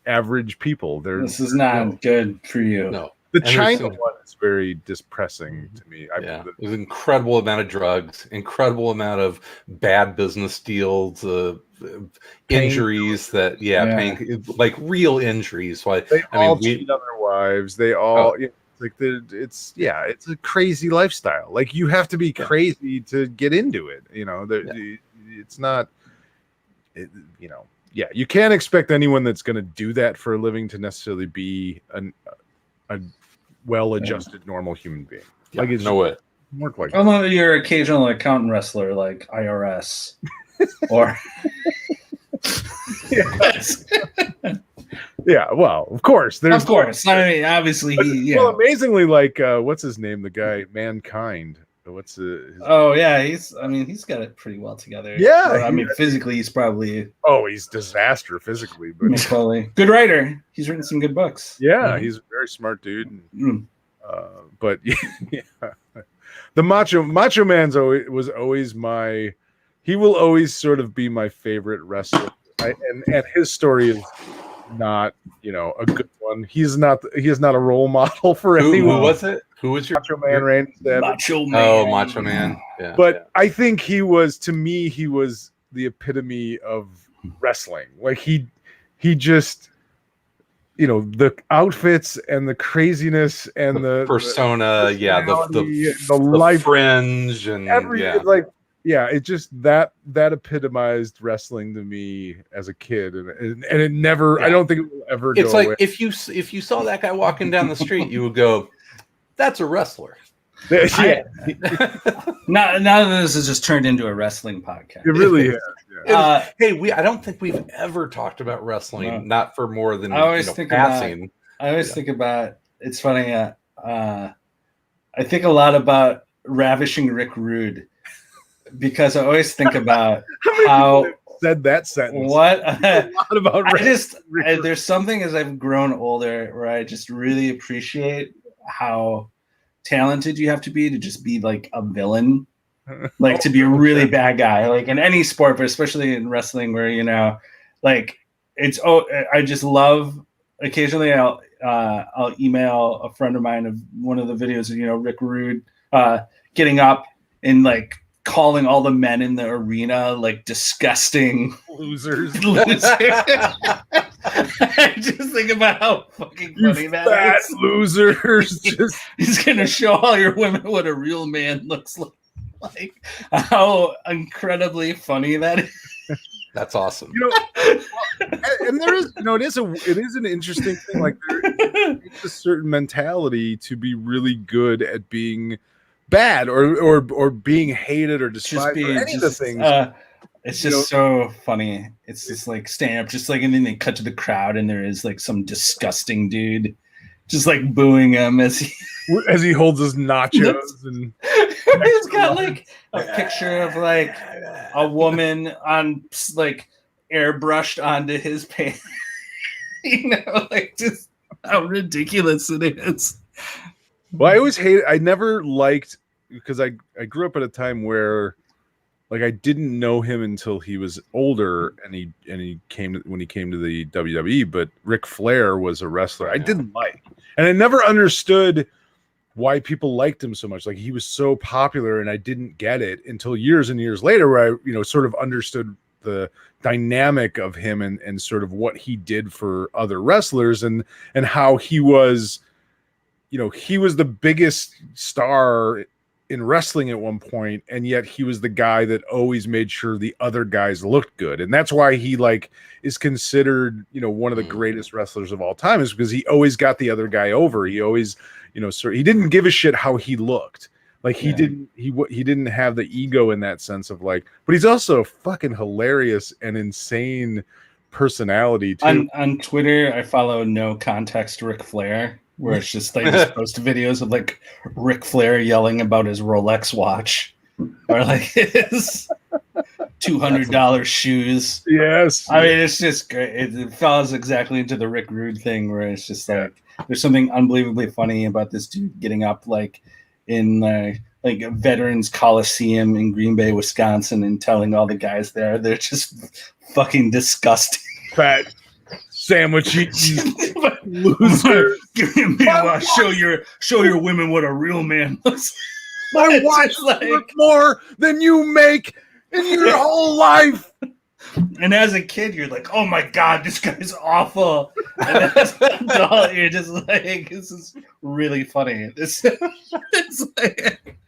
average people. This is not good for you. No. The And China there's one is very depressing to me. Yeah, there's an incredible amount of drugs, incredible amount of bad business deals, injuries that, pain, like real injuries. Like, they all cheat on their wives. They all, it's a crazy lifestyle. Like you have to be crazy to get into it. It's not, you can't expect anyone that's going to do that for a living to necessarily be a well-adjusted normal human being. Like it's no way. Work like Although your occasional accountant wrestler like IRS or yeah, well, of course. Of course. I mean, obviously well, amazingly, like what's his name? The guy Mankind. What's his... Oh yeah, he's got it pretty well together. Yeah, physically he's probably he's disaster physically, but probably good writer. He's written some good books. Yeah, he's a very smart dude. But the Macho Man's was always he will always sort of be my favorite wrestler. And his story is not, a good one. He is not a role model for anyone. Who was it? Who was your Macho Man, Randy Savage? Macho Man. Oh, Macho Man. Yeah. But I think he was the epitome of wrestling. Like he just, the outfits and the craziness and the persona, the life fringe and it just that epitomized wrestling to me as a kid, and it never. I don't think it will ever. It's go like away. if you saw that guy walking down the street, you would go, "That's a wrestler." Yeah, now that this has just turned into a wrestling podcast. it really is. Yeah. Hey, I don't think we've ever talked about wrestling, not for more than I always think passing. think about. It's funny. I think a lot about ravishing Rick Rude because I always think about how said that sentence. What a lot about there's something as I've grown older where I just really appreciate how talented you have to be to just be like a villain, like to be a really bad guy, like in any sport, but especially in wrestling, where like I just love. Occasionally, I'll email a friend of mine of one of the videos of Rick Rude getting up and like calling all the men in the arena like disgusting losers. I just think about how fucking funny that fat is. Losers. Just He's gonna show all your women what a real man looks like. Like how incredibly funny that is. That's awesome. And there is, it is an interesting thing. Like it's a certain mentality to be really good at being bad or being hated or despised or any of the things. It's just so funny. It's just like stand up, just like, and then they cut to the crowd, and there is like some disgusting dude, just like booing him as he holds his nachos, and he's got like a picture of like a woman on like airbrushed onto his pants. Like just how ridiculous it is. Well, I always hated. I never liked because I grew up at a time where like I didn't know him until he was older, and he came when he came to the WWE. But Ric Flair was a wrestler I didn't like, and I never understood why people liked him so much. Like he was so popular, and I didn't get it until years and years later, where I sort of understood the dynamic of him and sort of what he did for other wrestlers and how he was, he was the biggest star in wrestling at one point, and yet he was the guy that always made sure the other guys looked good, and that's why he like is considered one of the greatest wrestlers of all time, is because he always got the other guy over. He always he didn't give a shit how he looked. Like he didn't have the ego in that sense of like, but he's also a fucking hilarious and insane personality too. On Twitter, I follow No Context Ric Flair, where it's just they just post videos of like Ric Flair yelling about his Rolex watch or like his $200 shoes. Yes, I mean it's just great. It falls exactly into the Rick Rude thing, where it's just like there's something unbelievably funny about this dude getting up like in like a Veterans Coliseum in Green Bay, Wisconsin, and telling all the guys there they're just fucking disgusting. Fat sandwich eating loser. Give me show your women what a real man looks like. My wife worth more than you make in your whole life. And as a kid, you're like, "Oh my god, this guy's awful." And as an adult, you're just like, "This is really funny." It's like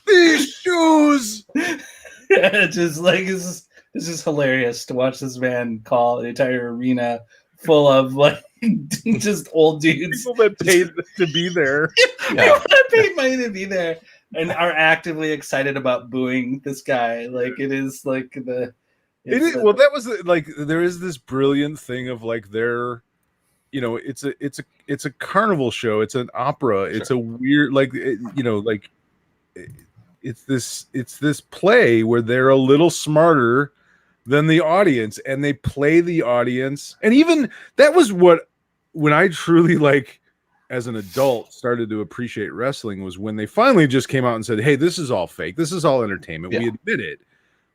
these shoes. It's just like this is hilarious to watch this man call an entire arena full of like just old dudes, people that paid to be there. People that paid money to be there and are actively excited about booing this guy. Like it is like the. Well, that was like there is this brilliant thing of like their, it's a carnival show, it's an opera, it's a weird like it's this play where they're a little smarter than the audience, and they play the audience, and even that was when I truly like as an adult started to appreciate wrestling was when they finally just came out and said, "Hey, this is all fake, this is all entertainment." We admit it.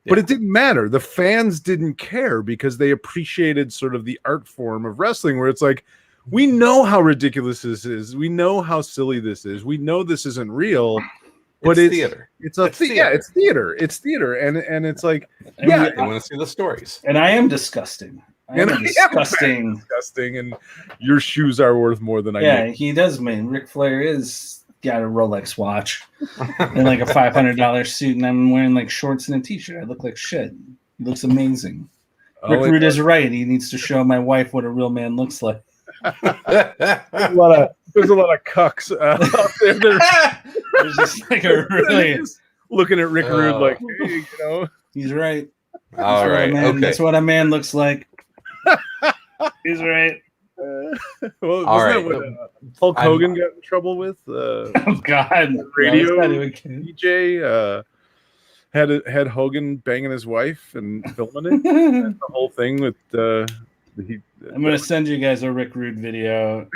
But it didn't matter. The fans didn't care because they appreciated sort of the art form of wrestling, where it's like, we know how ridiculous this is. We know how silly this is. We know this isn't real. But it's theater. It's theater. Yeah, it's theater. It's theater. And it's like, I want to see the stories. And I am disgusting. I am disgusting. And your shoes are worth more than I know. Yeah, he does, man. Ric Flair is got a Rolex watch and like a $500 suit, and I'm wearing like shorts and a t-shirt. I look like shit. He looks amazing. Rick Rude is right. He needs to show my wife what a real man looks like. There's a lot of cucks out there. There's just like a really looking at Rick Rude like, hey, he's right. All right, okay. That's what a man looks like. He's right. Well, wasn't that what Hulk Hogan got in trouble with? Oh God! Radio DJ had Hogan banging his wife and filming it. The whole thing with I'm going to send you guys a Rick Rude video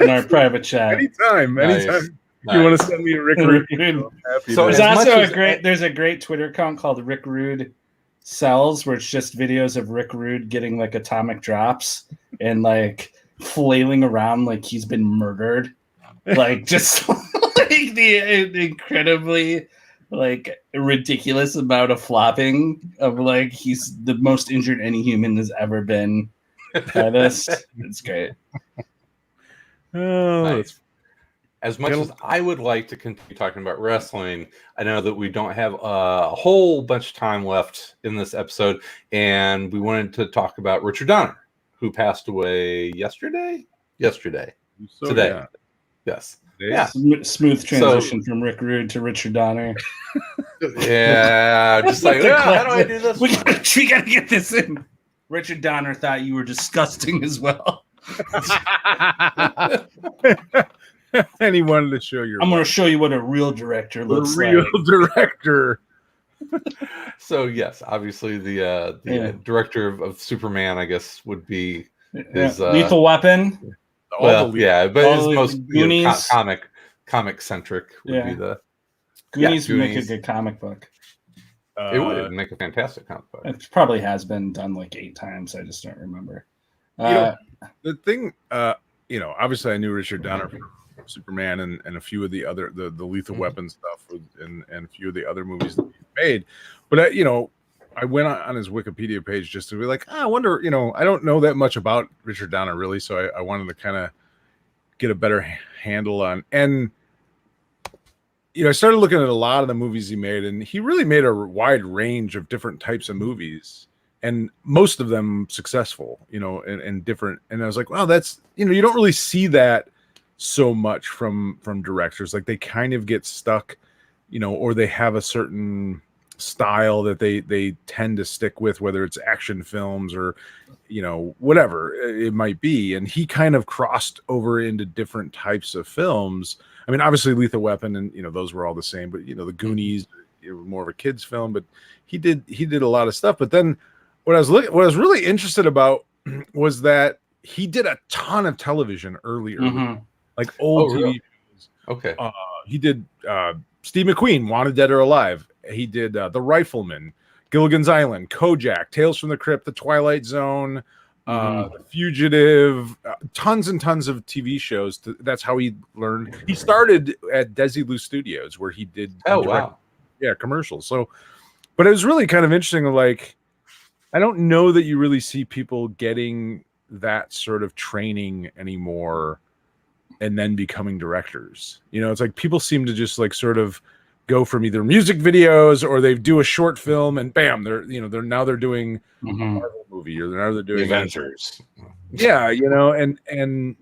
in our private chat. Anytime. Nice. You want to send me a Rick Rude video? So there's also there's a great Twitter account called Rick Rude Sells, where it's just videos of Rick Rude getting like atomic drops and like flailing around like he's been murdered, like just like the incredibly like ridiculous amount of flopping of like he's the most injured any human has ever been by this. It's great. Oh, nice. As much as I would like to continue talking about wrestling, I know that we don't have a whole bunch of time left in this episode, and we wanted to talk about Richard Donner, who passed away yesterday. Today. Yeah. Yes. Yeah. Smooth transition from Rick Rude to Richard Donner. Yeah. Just like, how do I do this? We gotta get this in. Richard Donner thought you were disgusting as well. And he wanted to show you. I'm going to show you what a real director looks like. A real director. So yes, obviously the director of Superman, I guess, would be His, Lethal Weapon. but his all most Goonies. comic centric would be the Goonies would make a Goonies. good comic book. It would make a fantastic comic book. It probably has been done like 8 times. I just don't remember. The thing, obviously I knew Richard Donner from Superman and a few of the other the Lethal Weapon stuff and a few of the other movies that he made, but I went on his Wikipedia page just to be like, I wonder, I don't know that much about Richard Donner really, so I wanted to kind of get a better handle on. And I started looking at a lot of the movies he made, and he really made a wide range of different types of movies, and most of them successful, and different. And I was like, wow, that's, you don't really see that so much from directors. Like they kind of get stuck, or they have a certain style that they tend to stick with, whether it's action films or whatever it might be. And he kind of crossed over into different types of films. I mean, obviously Lethal Weapon and those were all the same, but the Goonies, it was more of a kid's film, but he did a lot of stuff. But then what I was really interested about was that he did a ton of television earlier, like old TV shows. Okay. He did Steve McQueen, Wanted Dead or Alive. He did The Rifleman, Gilligan's Island, Kojak, Tales from the Crypt, The Twilight Zone, The Fugitive, tons and tons of TV shows. That's how he learned. He started at Desilu Studios, where he did commercials. So, but it was really kind of interesting. Like, I don't know that you really see people getting that sort of training anymore and then becoming directors. It's like people seem to just like sort of go from either music videos or they do a short film and bam, they're doing a Marvel movie, or now they're doing Avengers. Yeah, and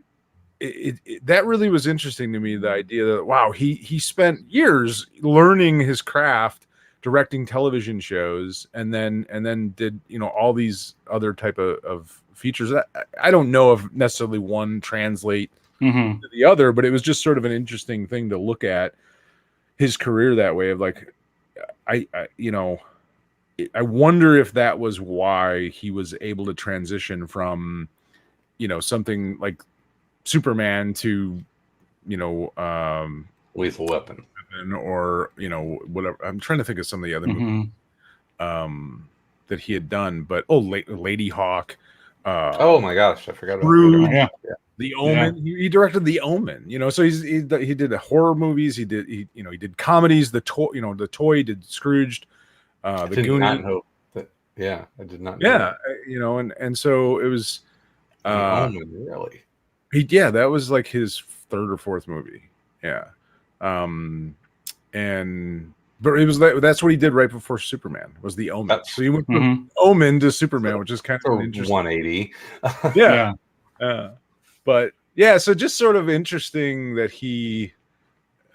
that really was interesting to me, the idea that wow, he spent years learning his craft, directing television shows, and then did all these other type of features. I don't know if necessarily one translate to the other, but it was just sort of an interesting thing to look at his career that way, of like, I wonder if that was why he was able to transition from, something like Superman to, Lethal Weapon, or whatever. I'm trying to think of some of the other movies that he had done, but Lady Hawk. Oh my gosh, I forgot about Scrooge, that. The Omen. He directed The Omen. So he did horror movies. He did comedies. The Toy did Scrooged. The Goonies. I did not know. Yeah, and so it was. Omen, really? That was like his 3rd or 4th movie. Yeah, but it was that's what he did right before Superman, was The Omen. So he went from Omen to Superman, which is kind of an interesting 180. But yeah, so just sort of interesting that he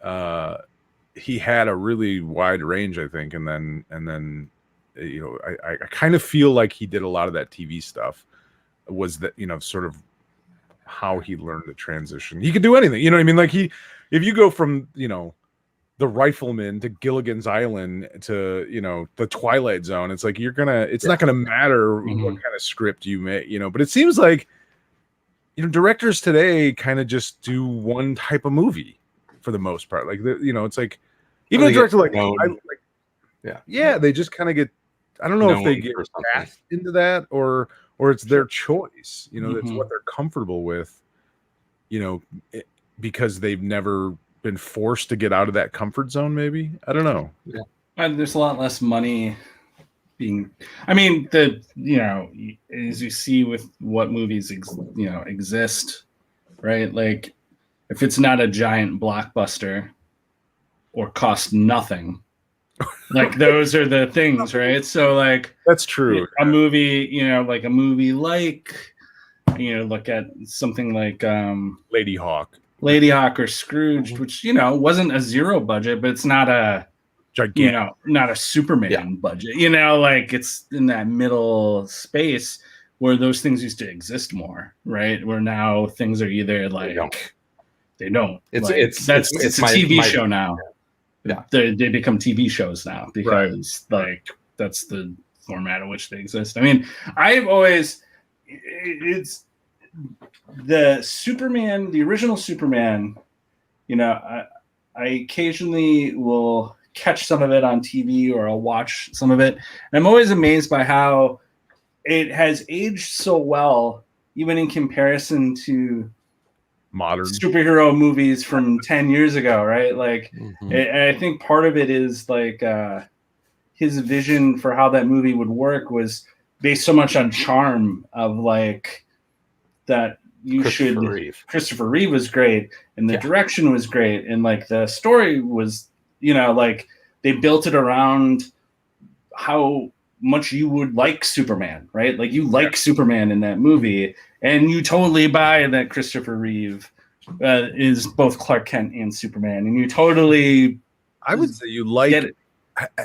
had a really wide range, I think, and then I kind of feel like he did a lot of that TV stuff. Was that sort of how he learned to transition? He could do anything, you know what I mean? Like if you go from The Rifleman to Gilligan's Island to The Twilight Zone, it's like it's not gonna matter what kind of script you make, but it seems like directors today kind of just do one type of movie for the most part. Like it's like even a director they just kind of get, I don't know if they get cast into that or it's their choice. That's what they're comfortable with. Because they've never been forced to get out of that comfort zone. Maybe, I don't know. Yeah, and there's a lot less money being. I mean, as you see with what movies exist, right? Like, if it's not a giant blockbuster or cost nothing, like those are the things, right? So like that's true. A movie, like a movie like, look at something like Lady Hawk or Scrooged, which wasn't a zero budget, but it's not a gigantic, not a Superman budget. Like it's in that middle space where those things used to exist more, right? Where now things are either like they don't. It's a TV show now. Yeah, they become TV shows now because like that's the format in which they exist. I mean, I've always the Superman, the original Superman, you know, I occasionally will catch some of it on TV or I'll watch some of it. And I'm always amazed by how it has aged so well, even in comparison to Modern. superhero movies from 10 years ago, right? Like, I think part of it is like his vision for how that movie would work was based so much on charm of like that Christopher Reeve was great, and the direction was great, and like the story was, you know, like they built it around how much you would like Superman, right? Like you like Superman in that movie, and you totally buy that Christopher Reeve is both Clark Kent and Superman, and you totally, I would say you like get it.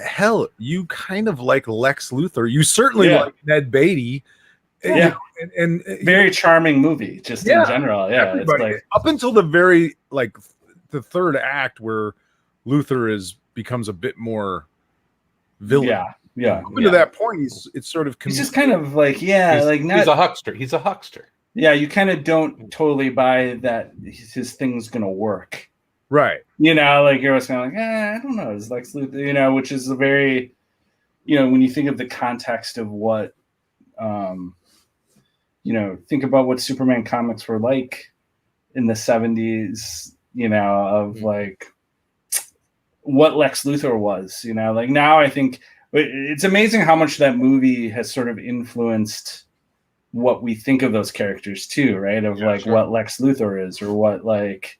Hell, you kind of like Lex Luthor. You certainly like Ned Beatty. Yeah, and very charming movie, just in general. Yeah, everybody, it's like up until the very like the third act where Luthor becomes a bit more villain. Yeah. Up to that point, it's sort of he's just kind of like he's a huckster. He's a huckster. Yeah, you kind of don't totally buy that his thing's gonna work. Right. You know, like you're always kind of like, I don't know. It's Lex Luthor, you know, which is a very, you know, when you think of the context of what, you know, think about what Superman comics were like in the 70s, you know, of like what Lex Luthor was, you know, like now I think it's amazing how much that movie has sort of influenced what we think of those characters too, right? Of what Lex Luthor is, or what like,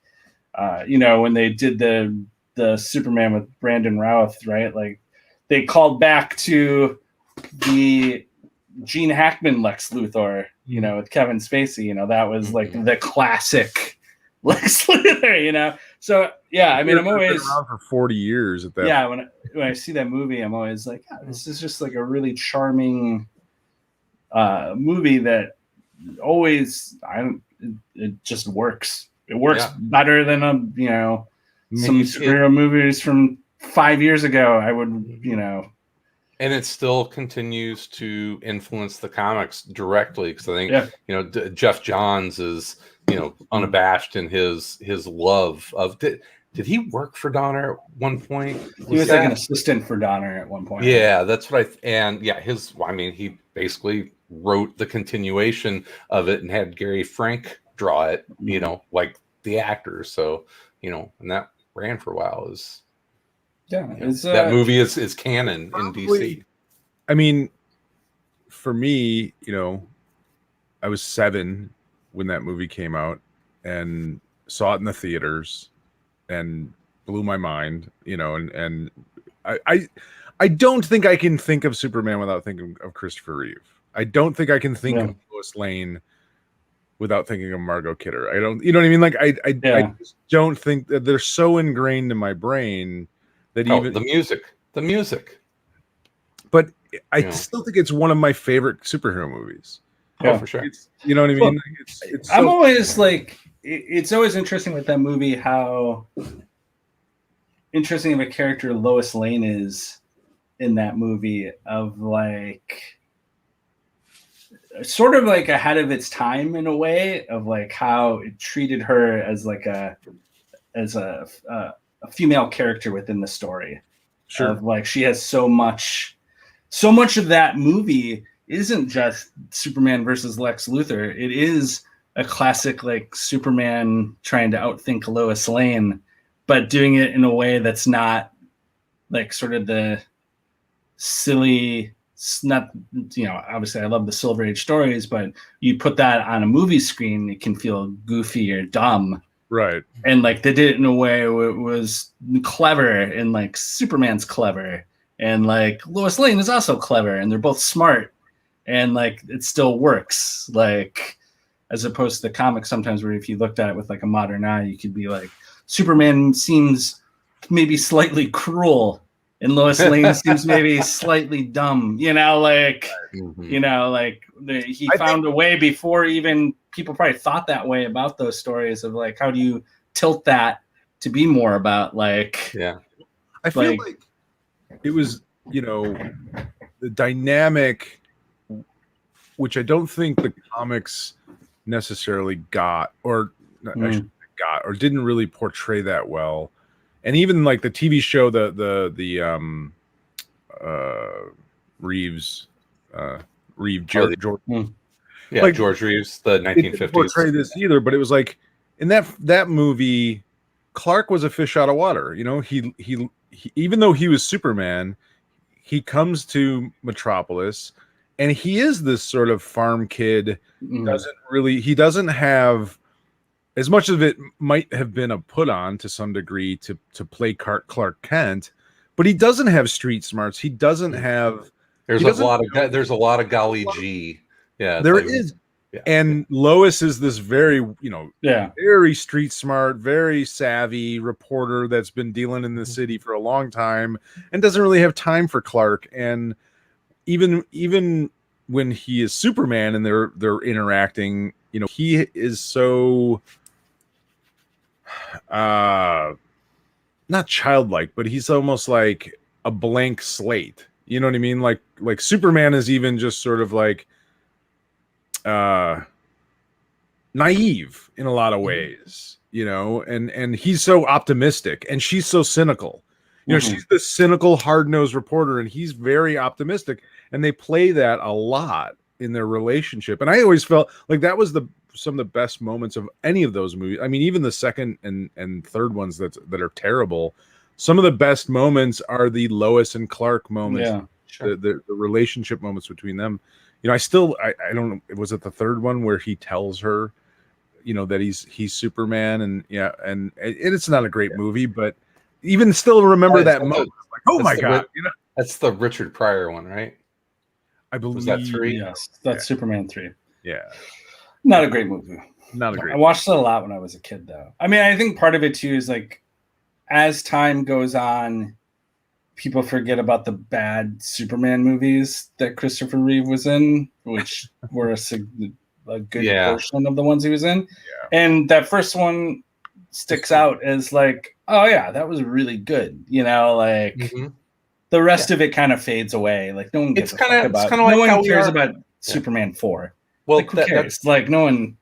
you know, when they did the Superman with Brandon Routh, right? Like they called back to the Gene Hackman Lex Luthor, you know, with Kevin Spacey, you know, that was like the classic Lex Luthor, you know? So yeah, I mean, I'm always around for 40 years at that. Yeah, when I see that movie, I'm always like, this is just like a really charming movie that always it just works. It works better than you know, some superhero movies from 5 years ago. I would, you know. And it still continues to influence the comics directly, because I think you know Jeff Johns is, you know, unabashed in his love of. Did he work for Donner at one point? He was like an assistant for Donner at one point. Yeah, that's what I mean, he basically wrote the continuation of it and had Gary Frank draw it, you know, like the actors. So, you know, and that ran for a while. That movie is canon in DC. I mean, for me, you know, I was 7 when that movie came out and saw it in the theaters and blew my mind, you know, and I don't think I can think of Superman without thinking of Christopher Reeve. I don't think I can think of Lois Lane without thinking of Margot Kidder. I don't, you know what I mean? Like I just don't think that they're so ingrained in my brain that even the music. But I still think it's one of my favorite superhero movies. Oh, for sure. You know what I mean? Well, it's I'm always like, it's always interesting with that movie how interesting of a character Lois Lane is in that movie, of like sort of like ahead of its time in a way, of like how it treated her as like a female character within the story. Sure. Of like she has so much of that movie isn't just Superman versus Lex Luthor. It is a classic like Superman trying to outthink Lois Lane, but doing it in a way that's not like sort of the silly, not, you know, obviously I love the Silver Age stories, but you put that on a movie screen, it can feel goofy or dumb. Right. And like they did it in a way where it was clever, and like Superman's clever, and like Lois Lane is also clever, and they're both smart, and like it still works. Like as opposed to the comics sometimes, where if you looked at it with like a modern eye, you could be like, Superman seems maybe slightly cruel and Lois Lane seems maybe slightly dumb, you know, like, you know, like he found a way before even people probably thought that way about those stories of like, how do you tilt that to be more about like, I feel like it was, you know, the dynamic, which I don't think the comics necessarily got, or I Mm. shouldn't say got, or didn't really portray that well. And even like the TV show, Reeves, George, Yeah, like, George Reeves, the it didn't 1950s. portray this either, but it was like in that movie, Clark was a fish out of water. You know, he even though he was Superman, he comes to Metropolis, and he is this sort of farm kid. Mm. He doesn't have, as much of it might have been a put on to some degree to play Clark Kent, but he doesn't have street smarts. He doesn't have. There's he a doesn't lot of know- there's a lot of golly gee. Yeah, it's There like, is. yeah. And Lois is this very, Yeah. very street smart, very savvy reporter that's been dealing in the city for a long time and doesn't really have time for Clark. And even when he is Superman and they're interacting, he is so not childlike, but he's almost like a blank slate. You know what I mean? Like Superman is even just sort of like naive in a lot of ways, and he's so optimistic and she's so cynical. She's the cynical, hard-nosed reporter, and he's very optimistic, and they play that a lot in their relationship. And I always felt like that was some of the best moments of any of those movies. I mean, even the second and third ones that are terrible, some of the best moments are the Lois and Clark moments. Yeah. Sure. The relationship moments between them. I don't know, was it the third one where he tells her that he's Superman, and it's not a great movie, but even still remember that moment, like, oh my god, that's the Richard Pryor one, right? I believe. Was that 3? Yes, that's Superman 3. Yeah, Not a great movie. not a great. I watched it a lot when I was a kid, though. I mean, I think part of it too is like, as time goes on, people forget about the bad Superman movies that Christopher Reeve was in, which were a good portion of the ones he was in. Yeah. And that first one sticks out as like, oh yeah, that was really good. The rest of it kind of fades away. Like no one gives a fuck about. No one cares about Superman 4. Well, like, who cares? Like no one.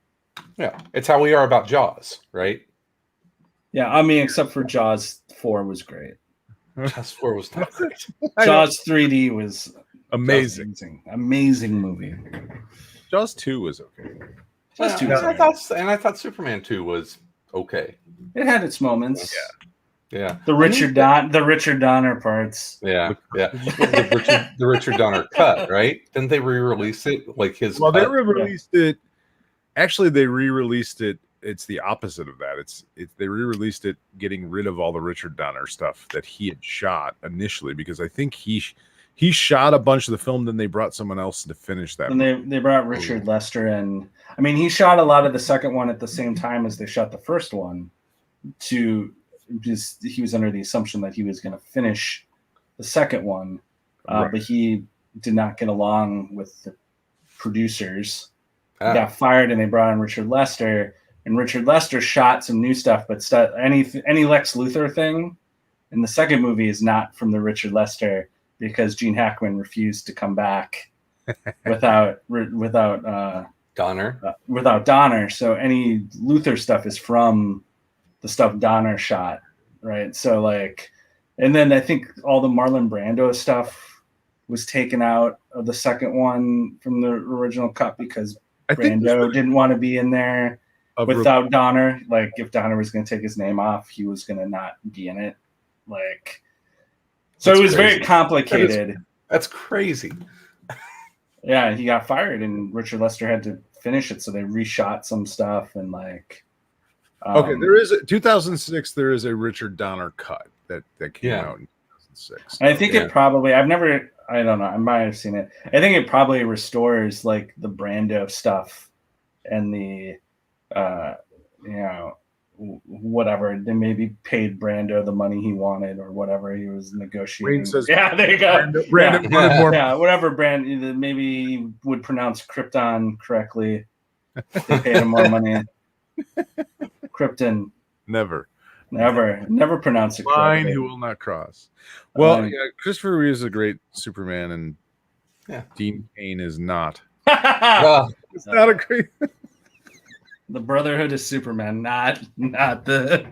Yeah, it's how we are about Jaws, right? Yeah, I mean, except for Jaws 4 was great. Jaws 4 was not great. Jaws 3D was amazing. Amazing movie. Jaws 2 was okay. Jaws 2 I thought Superman 2 was okay. It had its moments. Yeah. The Richard Donner parts. Yeah. The Richard Donner cut, right? Didn't they re-release it like his? Well, they re-released it. Actually, they re-released it. It's the opposite of that. They re-released it, getting rid of all the Richard Donner stuff that he had shot initially, because I think he shot a bunch of the film, then they brought someone else to finish that. And they brought Richard Lester in. I mean, he shot a lot of the second one at the same time as they shot the first one. He was under the assumption that he was going to finish the second one, Right. but he did not get along with the producers. He got fired, and they brought in Richard Lester. And Richard Lester shot some new stuff, but any Lex Luthor thing in the second movie is not from the Richard Lester, because Gene Hackman refused to come back without Donner. Without Donner. So any Luthor stuff is from the stuff Donner shot, right? So like, and then I think all the Marlon Brando stuff was taken out of the second one from the original cut because Brando didn't want to be in there without Donner. Like, if Donner was going to take his name off, he was going to not be in it. Like, so it was very complicated. That's crazy. Yeah, he got fired, and Richard Lester had to finish it, so they reshot some stuff and like. Okay, there is 2006. There is a Richard Donner cut that came out in 2006. I think it probably. I don't know. I might have seen it. I think it probably restores like the Brando stuff and the, whatever. They maybe paid Brando the money he wanted or whatever he was negotiating. Wayne says, yeah, there you go. Brandon wanted more. Yeah, whatever Brand maybe he would pronounce Krypton correctly. They paid him more money. Krypton. Never pronounce it correctly. Line he will not cross. Well, Christopher Reeve is a great Superman, and Dean Cain is not. Well, It's not a great. The Brotherhood of Superman, not the.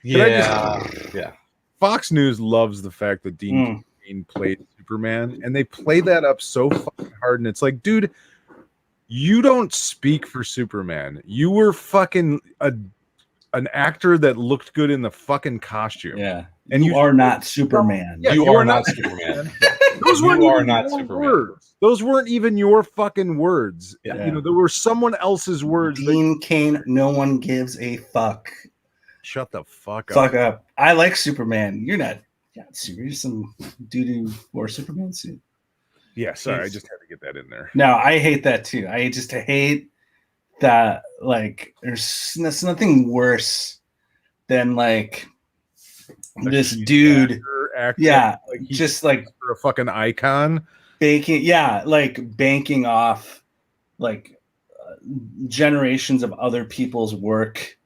Yeah. Fox News loves the fact that Dean Cain played Superman, and they play that up so fucking hard. And it's like, dude, you don't speak for Superman. You were fucking an actor that looked good in the fucking costume. Yeah, and you are not Superman. Yeah, you are not Superman. Those weren't You are even not your Superman. words. Those weren't even your fucking words. Yeah. You know, there were someone else's words. Dean Cain, no one gives a fuck. Shut the fuck up. Fuck up. I like Superman. You're not super. You're some doo-doo or Superman suit. Yeah, sorry, I just had to get that in there. No, I hate that too. I hate that. Like, there's nothing worse than like this dude. Actor, Yeah, like he's just like a fucking icon. banking off like generations of other people's work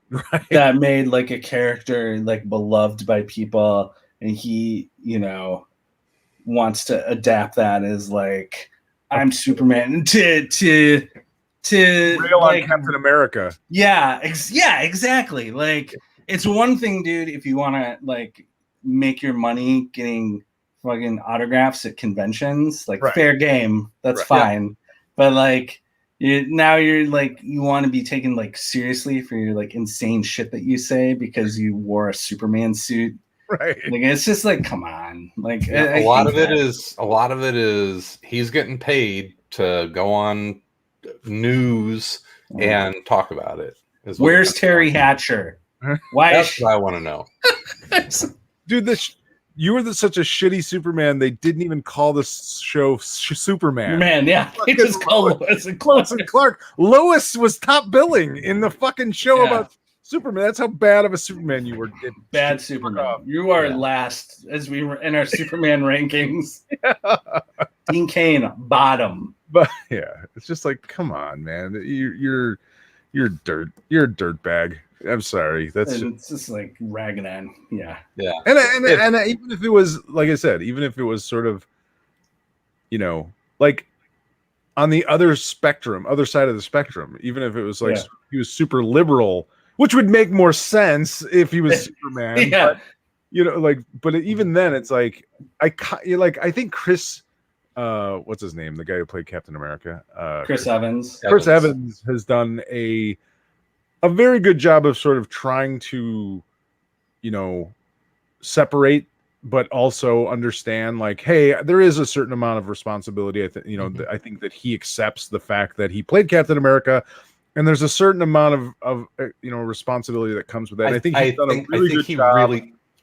Right. that made like a character like beloved by people, and he, you know, wants to adapt that as like I'm Superman to Rail like, on Captain America. yeah, exactly. Like, it's one thing, dude, if you want to like make your money getting fucking autographs at conventions, like Right. fair game, that's Right. fine. But like, now you're like, you want to be taken like seriously for your like insane shit that you say because you wore a Superman suit. Right. Like, it's just like, come on. Like, Yeah, I a lot hate of it is he's getting paid to go on news that. and talk about it. is what Where's it comes Terry down to. Hatcher? Why is That's what I want to know. Dude, you were such a shitty Superman. They didn't even call the show Superman. Man, yeah, they just call Lois and Lois and Clark. Lois was top billing in the fucking show Yeah. about Superman. That's how bad of a Superman you were. Bad Superman. You are Yeah. last as we were in our Superman rankings. Dean Cain, bottom. But yeah, it's just like, come on, man. You're dirt. You're a dirt bag. I'm sorry. That's And it's just like ragging on. Yeah. and even if it was, like I said, even if it was sort of, you know, like on the other side of the spectrum, even if it was like he was super liberal, which would make more sense if he was Superman. Yeah. But, you know, like, but even then, it's like I think Chris, what's his name, the guy who played Captain America, Chris Evans. Chris Evans has done a very good job of sort of trying to, you know, separate, but also understand, like, hey, there is a certain amount of responsibility. I think, you know, I think that he accepts the fact that he played Captain America, and there's a certain amount of you know, responsibility that comes with that. And I think he's done a really good job.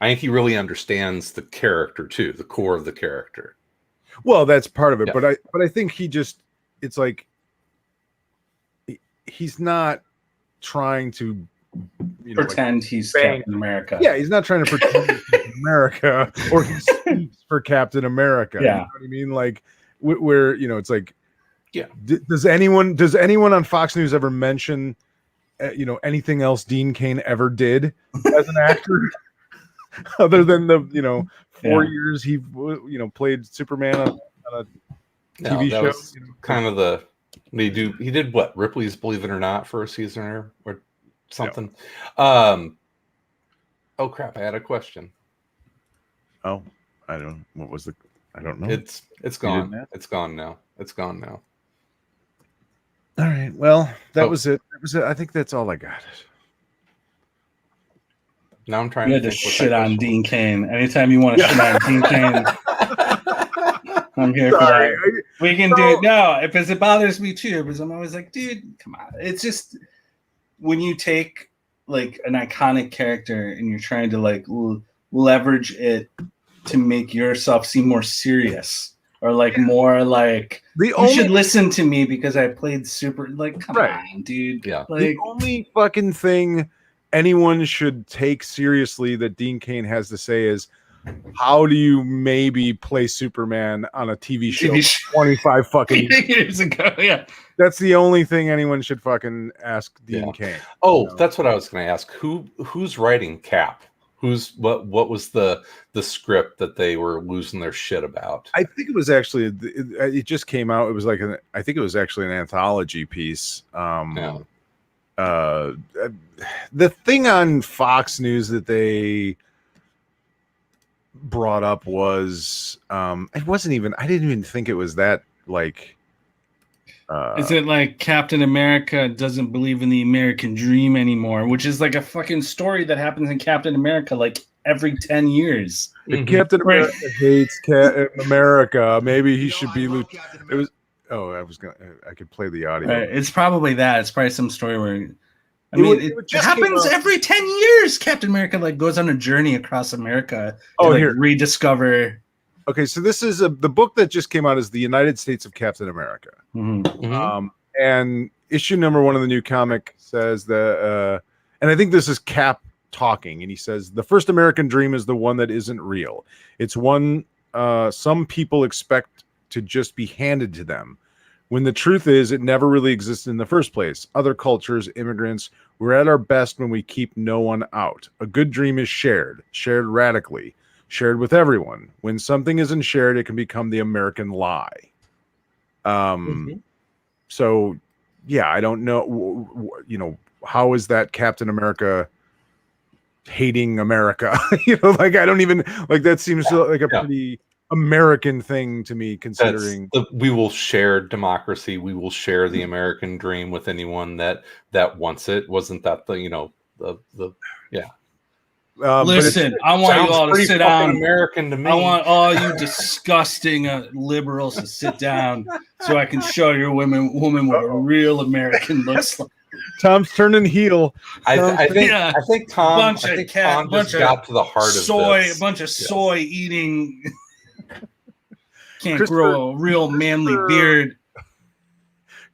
I think he really understands the character too, the core of the character. Well, that's part of it, Yeah. but I think he just, it's like he's not trying to, you know, Pretend he's bang. Captain America. yeah, he's not trying to pretend he's Captain America or he speaks for Captain America. Yeah. You know what I mean? Like where, you know, it's like, Yeah. Does anyone on Fox News ever mention, you know, anything else Dean Cain ever did as an actor, other than the, you know, 4 years he, you know, played Superman on a TV that show? was kind of the he did what, Ripley's Believe It or Not for a season or something. Oh crap, I had a question. Oh, I don't. What was the? I don't know. It's gone. It's gone now. It's gone now. All right. Well, that was it. That was it. I think that's all I got. Now I'm trying You to had to think what shit that on question Dean Cain. Anytime you want to shit on Dean Cain, I'm here for Sorry. that. We can do it. No, because it bothers me too, because I'm always like, dude, come on. It's just when you take like an iconic character and you're trying to like leverage it to make yourself seem more serious or like more like you should listen to me because I played super. Like, come on, dude. Yeah. Like, the only fucking thing anyone should take seriously that Dean Cain has to say is, how do you maybe play Superman on a TV show 25 fucking years ago? Yeah. That's the only thing anyone should fucking ask Dean Cain. Oh, that's what I was going to ask. Who's writing Cap? what was the script that they were losing their shit about? I think it was actually it just came out. It was like I think it was actually an anthology piece. Yeah. The thing on Fox News that they brought up was it wasn't even. I didn't even think it was that like. Is it like Captain America doesn't believe in the American dream anymore, which is like a fucking story that happens in Captain America like every 10 years. If Captain America hates America, maybe he should be. It was. Oh, I could play the audio. It's probably that. It's probably some story where. I mean, it happens every 10 years. Captain America like goes on a journey across America to here. Rediscover. Okay, so this is the book that just came out is The United States of Captain America. And issue number 1 of the new comic says that, and I think this is Cap talking, and he says, the first American dream is the one that isn't real. It's one some people expect to just be handed to them, when the truth is it never really existed in the first place. Other cultures, immigrants, we're at our best when we keep no one out. A good dream is shared radically. Shared with everyone. When something isn't shared, it can become the American lie. So, yeah, I don't know. You know, how is that Captain America hating America? You know, like I don't even like that seems like a pretty American thing to me, considering we will share democracy. We will share the American dream with anyone that wants it. Wasn't that the yeah. Listen, I want you all to sit down. American to me. I want all you disgusting liberals to sit down so I can show your woman what a real American looks like. Tom's turning heel. I think Tom just got to the heart of this. A bunch of soy eating. Can't grow a real manly beard.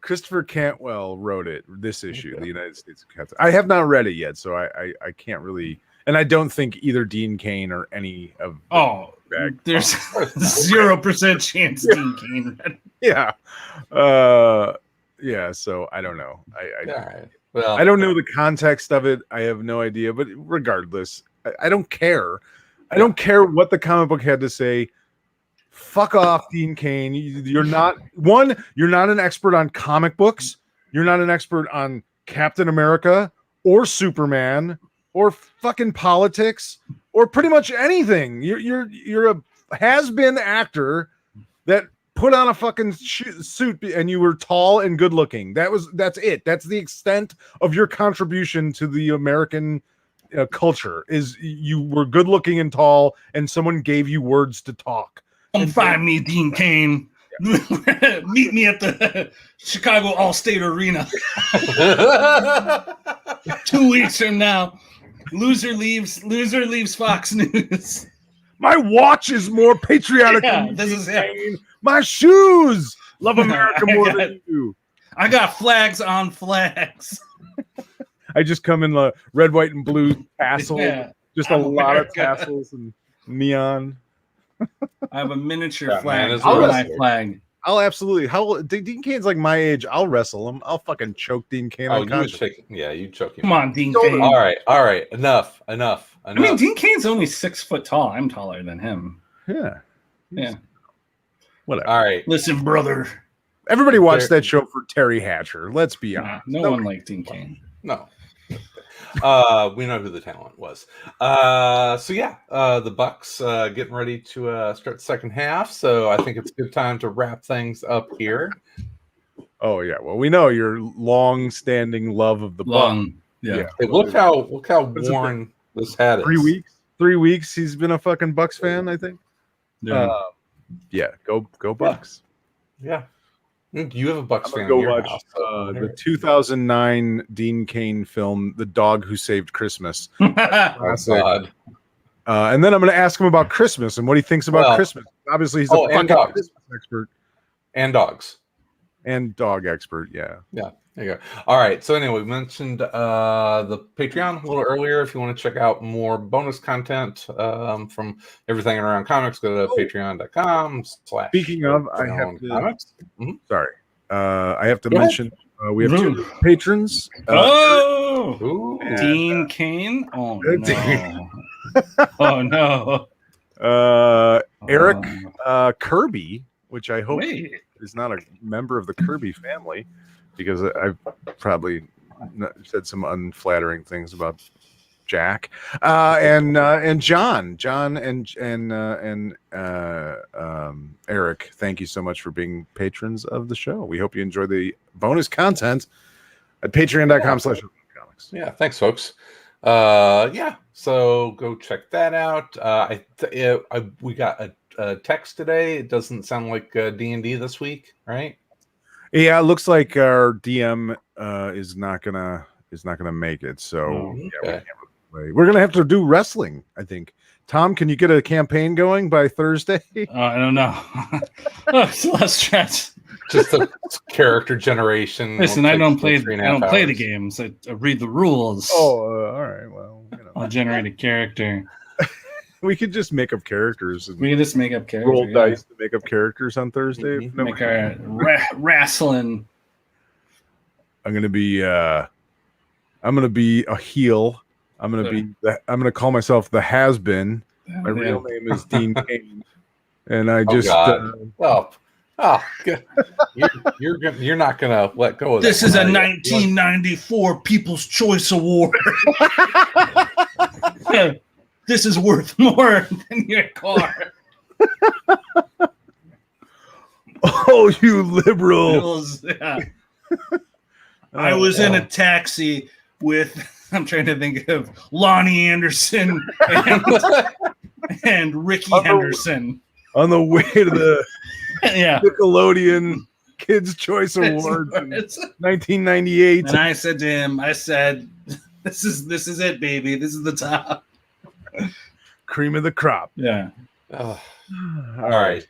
Christopher Cantwell wrote this issue, The United States of Captain. I have not read it yet, so I can't really. And I don't think either Dean Cain or any of there's 0% chance Dean Cain read. Yeah. So I don't know. I don't know the context of it. I have no idea. But regardless, I don't care. I don't care what the comic book had to say. Fuck off, Dean Cain. You're not an expert on comic books. You're not an expert on Captain America or Superman or fucking politics or pretty much anything. You're a has-been actor that put on a fucking suit and you were tall and good looking. That's it. That's the extent of your contribution to the American culture, is you were good looking and tall and someone gave you words to talk. Don't find me, Dean Cain. Yeah. Meet me at the Chicago Allstate Arena 2 weeks from now. Loser leaves Fox News. My watch is more patriotic than this is it. My shoes love America more than you. I got flags on flags. I just come in the red, white, and blue tassel. Yeah. Just a lot of tassels and neon. I have a miniature flag. My flag. I'll absolutely. Dean Cain's like my age. I'll wrestle him. I'll fucking choke Dean Cain. You choke him. Come on, Dean Cain. All right. Enough. I mean, Dean Cain's only 6 foot tall. I'm taller than him. Yeah. Whatever. All right. Listen, brother. Everybody watched that show for Terry Hatcher. Let's be honest. No one liked Dean Cain. No. We know who the talent was. The Bucks getting ready to start the second half. So I think it's a good time to wrap things up here. Oh yeah. Well, we know your long-standing love of the Bucks. Yeah. Hey, look how worn this hat is. 3 weeks. 3 weeks. He's been a fucking Bucks fan, I think. Yeah. Go Bucks. Yeah. You have a Bucks fan. Go watch the 2009 Dean Cain film, The Dog Who Saved Christmas. God. And then I'm going to ask him about Christmas and what he thinks about Christmas. Obviously, he's a fucking Christmas expert. And dogs. And dog expert, yeah. Yeah, there you go. All right. So anyway, we mentioned the Patreon a little earlier. If you want to check out more bonus content from everything around comics, go to patreon.com/. Speaking of, I have to. Comics. Sorry. I have to mention we have 2 patrons. Dean Cain? Oh, no. Oh no. Eric Oh, Kirby, which I hope wait. is not a member of the Kirby family, because I've probably said some unflattering things about Jack, and John and Eric. Thank you so much for being patrons of the show. We hope you enjoy the bonus content at patreon.com/comics. Yeah, thanks, folks. Yeah, so go check that out. We got a text today. It doesn't sound like D&D this week, right? Yeah, it looks like our DM is not gonna make it. So Oh, yeah, okay. we can't really play. We're gonna have to do wrestling, I think. Tom, can you get a campaign going by Thursday? I don't know. Oh, it's a lot of stress. Just a character generation. Listen, Will I take don't play. 3.5 I don't play the hours. games. I read the rules. Oh, all right. Well, I'll generate a character. we could just make up characters and We can just make up characters. roll dice to make up characters on Thursday. Mhm. No, Make our wrestling. I'm gonna be a heel. I'm gonna call myself the Has Been. My real name is Dean Kane, and I just God. Good. You're not gonna let go of This that is a one, are you? 1994 People's Choice Award. This is worth more than your car. oh, you liberal! Yeah. I was in a taxi with, I'm trying to think of Lonnie Anderson and Ricky Henderson. On the way to the Yeah. Nickelodeon Kids Choice Awards in 1998. And I said to him, this is it, baby. This is the top. Cream of the crop. Yeah. Oh, all right,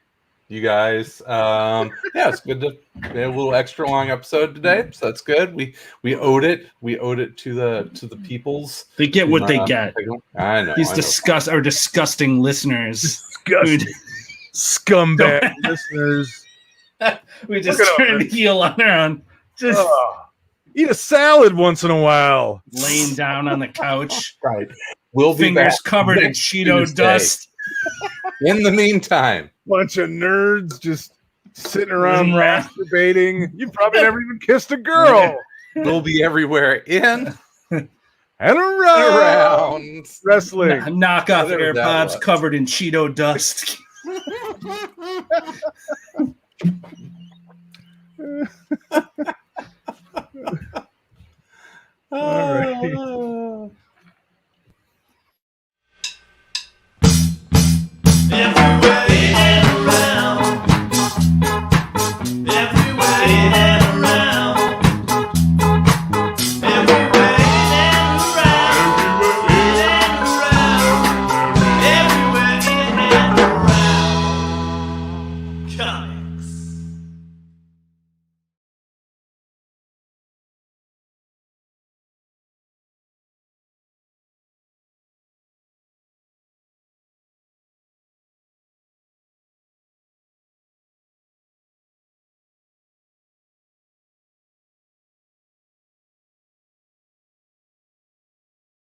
you guys. Yeah, it's good to be a little extra long episode today, so that's good. We owed it. We owed it to the peoples. They get what they get. I know. These I know. disgusting listeners. Disgusting. Scumbag listeners. We just Look at turned them. heel on our own. Just Eat a salad once in a while. laying down on the couch. Right. We'll be back Fingers covered in next Cheeto Tuesday. dust. In the meantime, Bunch of nerds just sitting around Right. masturbating. You probably never even kissed a girl. we'll be everywhere in And and around. around. Wrestling. Knock off Whatever that AirPods was. covered in Cheeto dust.